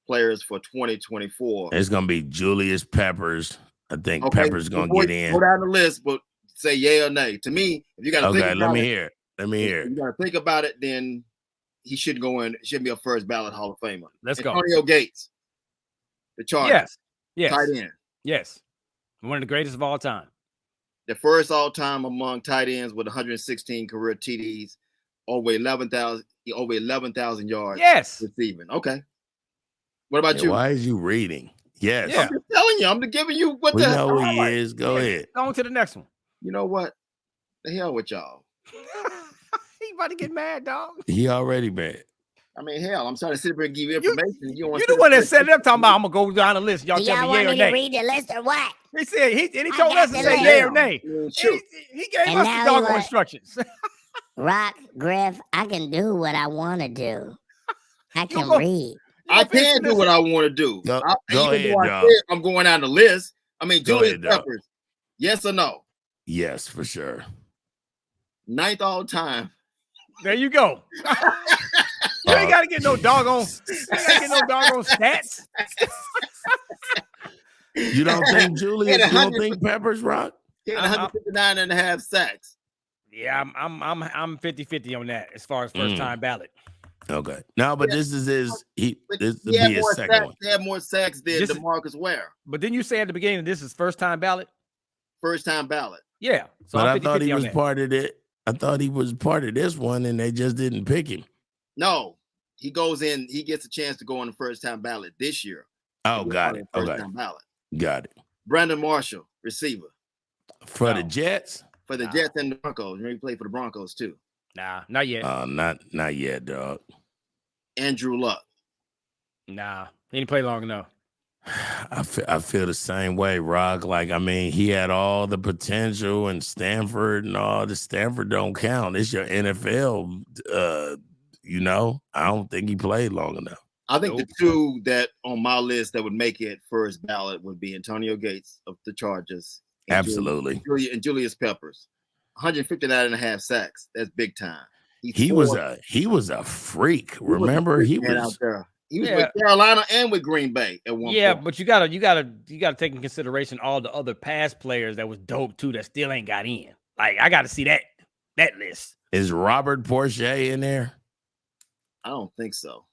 players for 2024. It's gonna be Julius Peppers. I think Peppers gonna get in. Go down the list, but say yay or nay. To me, if you got to think about let me hear it. If you got to think about it, then he should go in. Should be a first ballot Hall of Famer. Let's go. Antonio Gates, the Chargers. Yes. Tight end. Yes. One of the greatest of all time. The first all time among tight ends with 116 career TDs, over 11,000 yards. Yes. Receiving. Okay. What about you? Why is you reading? Yes. I'm just telling you. I'm giving you what we know who he is. Go ahead. Go on to the next one. You know what? The hell with y'all. He about to get mad, dog. He already mad. I mean, hell, I'm trying to sit here and give you information. You the one that set it up talking about I'm gonna go down the list. Y'all tell me want yay or me to nay. read the list or what? He said he told us to say yay or nay. He gave And us now the he doggone want- instructions. Rock, Griff, I can do what I want to do. I can go- read. I can do what I want to do. Go Even ahead, though I dog. said I'm going down the list. I mean, Go Julius ahead, dog. Peppers. Yes or no? Yes, for sure. 9th all time. There you go. You ain't gotta get no doggone. You ain't gotta get no doggone stats. You don't think Julius? You don't think Peppers rock? He had 159 and a half sacks. Yeah, I'm 50-50 on that as far as first time ballot. Okay. No, but this is his. This He will had be his more second sacks. one. He had more sacks than This is- DeMarcus Ware. But didn't you say at the beginning this is first time ballot? First time ballot. Yeah. So But I'm I thought 50-50 he on was that. part of it. I thought he was part of this one, and they just didn't pick him. No, he goes in. He gets a chance to go on the first time ballot this year. Oh, got it. First Okay, time ballot. got it. Brandon Marshall, receiver For the Jets? for the Jets and the Broncos. Remember, he played for the Broncos too. Nah, not yet. Not yet, dog. Andrew Luck. Nah, he didn't play long enough. I feel the same way, Rock. Like, I mean, he had all the potential, and Stanford and all the Stanford don't count. It's your NFL. I don't think he played long enough. I think the two that on my list that would make it first ballot would be Antonio Gates of the Chargers. And Absolutely. Julius Peppers. 159.5 sacks. That's big time. He was a freak. Remember, he was out there. He was with Carolina and with Green Bay at one point. But you gotta take in consideration all the other past players that was dope too that still ain't got in. Like, I gotta see that list. Is Robert Porsche in there? I don't think so.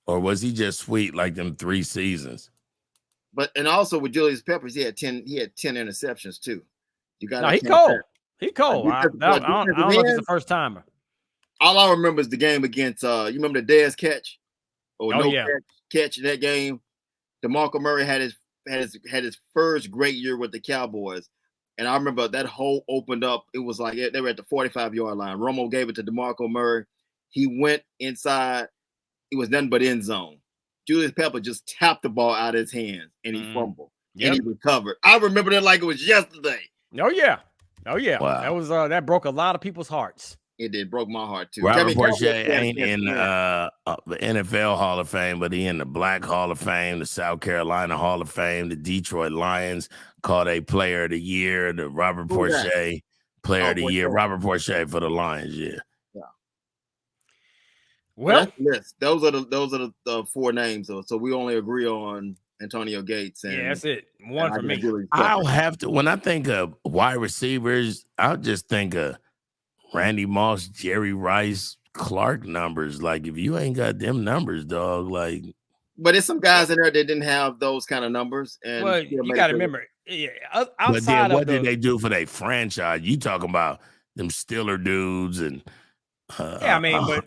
Or was he just sweet like them 3 seasons? And also with Julius Peppers, he had 10 interceptions too. You got he cold. He cold. I don't know if it's the first timer. All I remember is the game against you remember the Dez catch? Catch in that game. DeMarco Murray had his first great year with the Cowboys. And I remember that hole opened up. It was like they were at the 45-yard line. Romo gave it to DeMarco Murray. He went inside. It was nothing but end zone. Julius Pepper just tapped the ball out of his hands and he fumbled and he recovered. I remember that like it was yesterday. Oh yeah. Wow. That was that broke a lot of people's hearts. It did, broke my heart too. Robert Porsche ain't in the NFL Hall of Fame, but he in the Black Hall of Fame, the South Carolina Hall of Fame, the Detroit Lions called a Player of the Year, the Robert Porsche Player of the Year. Robert Porsche for the Lions, yeah. Well, those are the 4 names, though. So we only agree on Antonio Gates. And, that's it. One for me. I'll have to, when I think of wide receivers, I'll just think of Randy Moss, Jerry Rice, Clark numbers. Like, if you ain't got them numbers, dog, like. But there's some guys in there that didn't have those kind of numbers. And well, you got to remember, but then what did they do for their franchise? You talking about them Steeler dudes and. But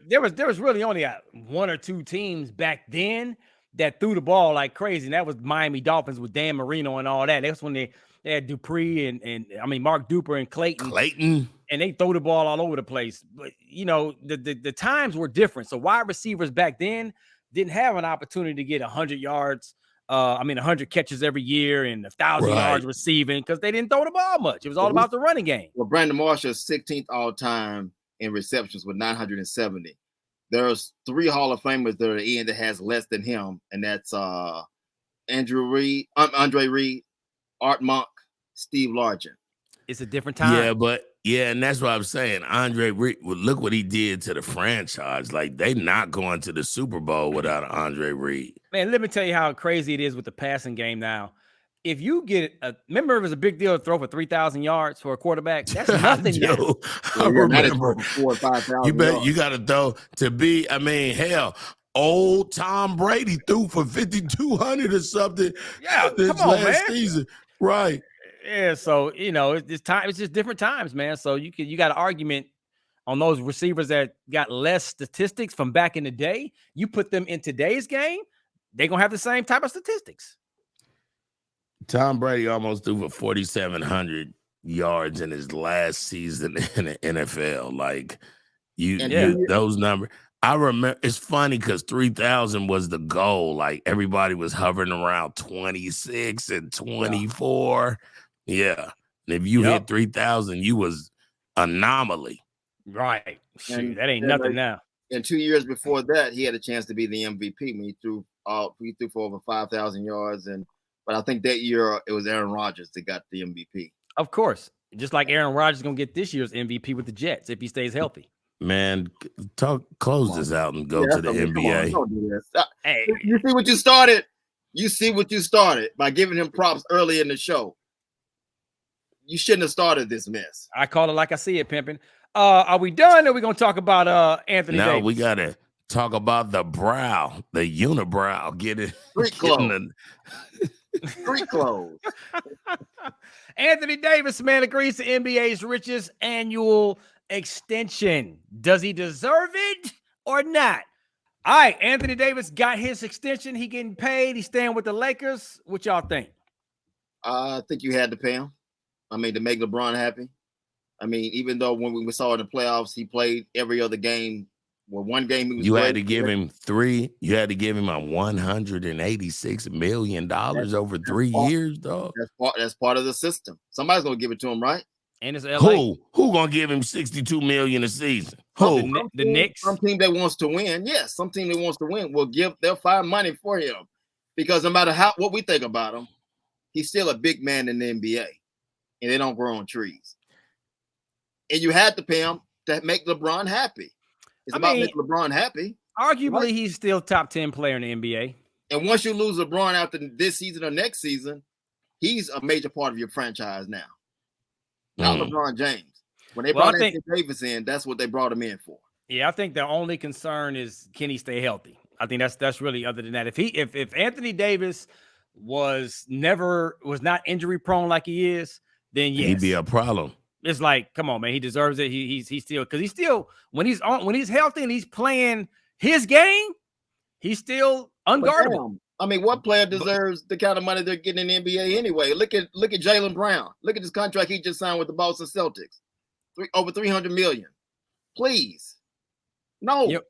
there was really only 1 or 2 teams back then that threw the ball like crazy, and that was Miami Dolphins with Dan Marino and all that. That's when they had Dupree and Mark Duper and Clayton, and they throw the ball all over the place. But the times were different. So wide receivers back then didn't have an opportunity to get 100 yards. 100 catches every year and 1,000 yards receiving because they didn't throw the ball much. It was all about the running game. Well, Brandon Marshall is 16th all time in receptions with 970. There's 3 Hall of Famers that are in that has less than him, and that's Andre Reed, Art Monk, Steve Largent. It's a different time. And that's what I'm saying. Andre Reed, look what he did to the franchise. Like, they not going to the Super Bowl without Andre Reed. Man, let me tell you how crazy it is with the passing game now. If you get remember it was a big deal to throw for 3,000 yards for a quarterback. That's nothing. I remember 4,000 or 5,000. You got to throw to be. I mean, hell, old Tom Brady threw for 5,200 or something. Yeah, come on, man. Season, right? Yeah, so it's time. It's just different times, man. So you got an argument on those receivers that got less statistics from back in the day. You put them in today's game, they're gonna have the same type of statistics. Tom Brady almost threw for 4,700 yards in his last season in the NFL. Like, those numbers. I remember, it's funny because 3,000 was the goal. Like, everybody was hovering around 26 and 24. Yeah. And if you hit 3,000, you was anomaly. Right. Shoot, that ain't nothing now. And 2 years before that, he had a chance to be the MVP when he threw for over 5,000 yards. But I think that year it was Aaron Rodgers that got the MVP. Of course. Just like Aaron Rodgers is going to get this year's MVP with the Jets if he stays healthy. Man, close this out and go to the NBA. Don't do this. Hey. You see what you started? You see what you started by giving him props early in the show. You shouldn't have started this mess. I call it like I see it, pimping. Are we done or are we going to talk about Anthony Davis? No, we got to talk about the BRAWL, the unibrow. Get it. Street clothes. Street clothes. Anthony Davis, man, agrees to NBA's richest annual extension. Does he deserve it or not? All right, Anthony Davis got his extension. He getting paid. He's staying with the Lakers. What y'all think? I think you had to pay him. I mean, to make LeBron happy. I mean, even though when we saw in the playoffs, he played every other game Well, one game he was You great. had to give him three. You had to give him a $186 million over 3 years, dog. That's part of the system. Somebody's gonna give it to him, right? And it's LA. Who gonna give him $62 million a season? Who? The Knicks. Some team that wants to win. Yes, some team that wants to win they'll find money for him, because no matter what we think about him, he's still a big man in the NBA, and they don't grow on trees. And you had to pay him to make LeBron happy. It's about making LeBron happy. Arguably, he's still top 10 player in the NBA. And once you lose LeBron after this season or next season, he's a major part of your franchise now. Not LeBron James. When they brought Anthony Davis in, that's what they brought him in for. Yeah, I think the only concern is, can he stay healthy? I think that's really, other than that. If Anthony Davis was not injury prone like he is, then yes, he'd be a problem. It's like, come on, man, he deserves it. He's still when he's healthy and he's playing his game, he's still unguardable. I mean, what player deserves the kind of money they're getting in the NBA anyway? Look at Jaylen Brown. Look at this contract he just signed with the Boston Celtics. Over $300 million. Please. No. Yep.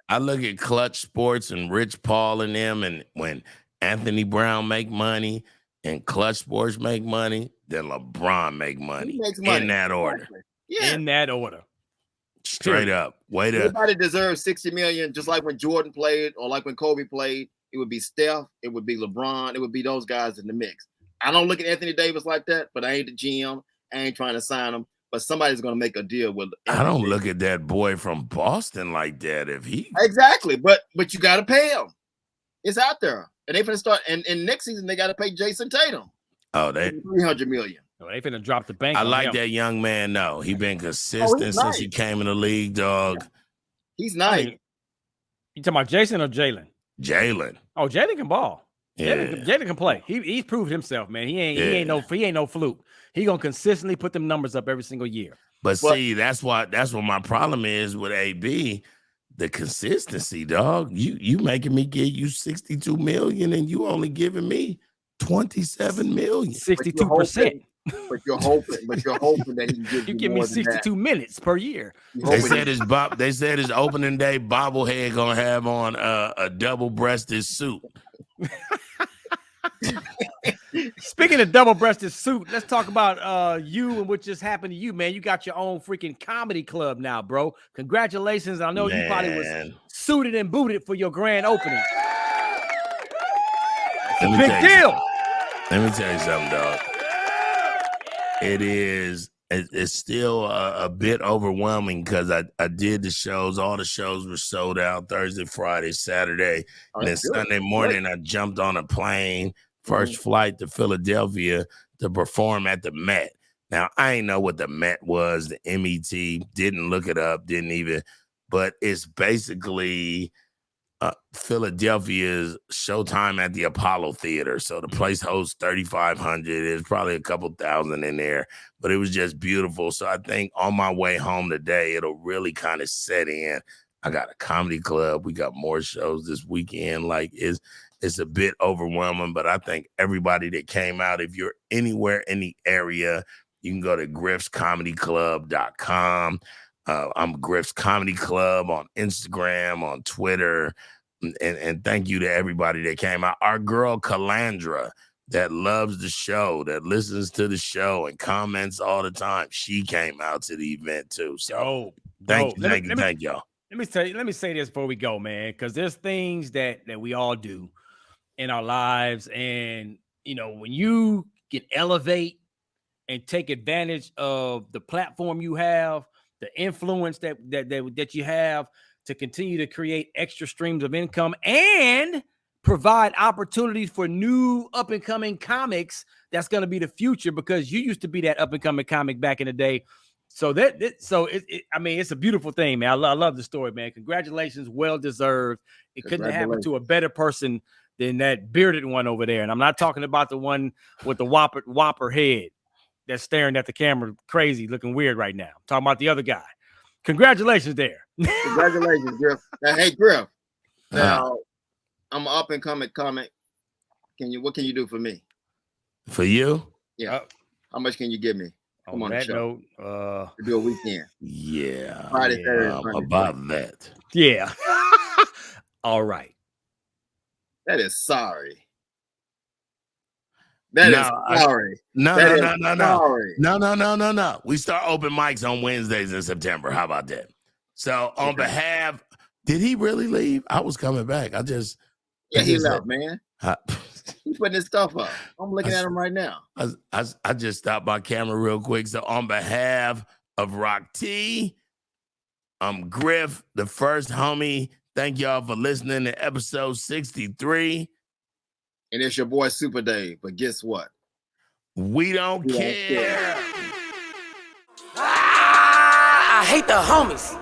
I look at Clutch Sports and Rich Paul and them, and when Anthony Brown make money and Clutch Sports make money, then LeBron make money. He makes money. In that order. Exactly. Yeah. In that order. Straight up. Everybody deserves $60 million, just like when Jordan played or like when Kobe played. It would be Steph, it would be LeBron, it would be those guys in the mix. I don't look at Anthony Davis like that, but I ain't the GM. I ain't trying to sign him, but somebody's gonna make a deal with I don't look at that boy from Boston like that. Exactly, but you gotta pay him. It's out there. And they finna start, and next season they gotta pay Jason Tatum. Oh, they $300 million. Oh, they finna drop the bank. I like that young man. No, he been consistent since he came in the league, dog. Yeah. He's nice. You talking about Jason or Jalen? Jalen. Oh, Jalen can ball. Yeah. Jalen can play. He's proved himself, man. He ain't no fluke. He gonna consistently put them numbers up every single year. But see, that's what my problem is with AB. The consistency, dog. You making me give you $62 million and you only giving me $27 million. 62%. But you're hoping that he gives you give me 62 minutes per year. They said his opening day bobblehead gonna have on a double-breasted suit. Speaking of double-breasted suit, let's talk about you and what just happened to you, man. You got your own freaking comedy club now, bro. Congratulations. I know you probably was suited and booted for your grand opening. Big deal. Let me tell you something, dog. It's still a bit overwhelming because I did the shows. All the shows were sold out Thursday, Friday, Saturday. And then Sunday morning, I jumped on a plane, first flight to Philadelphia to perform at the Met. Now, I ain't know what the Met was, the MET, didn't look it up, but it's basically Philadelphia's showtime at the Apollo Theater. So the place hosts 3,500. There's probably a couple thousand in there, but it was just beautiful. So I think on my way home today, it'll really kind of set in. I got a comedy club. We got more shows this weekend. Like it's a bit overwhelming, but I think everybody that came out, if you're anywhere in the area, you can go to griffscomedyclub.com. I'm Griff's Comedy Club on Instagram, on Twitter. And thank you to everybody that came out. Our girl Calandra, that loves the show, that listens to the show and comments all the time, she came out to the event too. So thank y'all. Let me say this before we go, man, because there's things that we all do in our lives. And, when you can elevate and take advantage of the platform you have, the influence that you have to continue to create extra streams of income and provide opportunities for new up and coming comics, that's going to be the future, because you used to be that up and coming comic back in the day. So it's a beautiful thing, man. I love the story, man. Congratulations. Well deserved. It couldn't have happened to a better person than that bearded one over there. And I'm not talking about the one with the whopper head that's staring at the camera crazy, looking weird right now. I'm talking about the other guy. Congratulations there. Congratulations, Griff. Now, hey, Griff. Now, I'm an up and coming comic. What can you do for me? For you? Yeah. How much can you give me? Come on that the show. note, We do a weekend. Yeah. Friday, Saturday, Sunday. About that. yeah. All right. That is sorry. That is sorry. No. We start open mics on Wednesdays in September. How about that? So on behalf, did he really leave? I was coming back. He left, man. He's putting his stuff up. I'm looking at him right now. I just stopped my camera real quick. So on behalf of Rock T, I'm Griff, the first homie. Thank y'all for listening to episode 63. And it's your boy Super Dave. But guess what? We don't care. I hate the homies.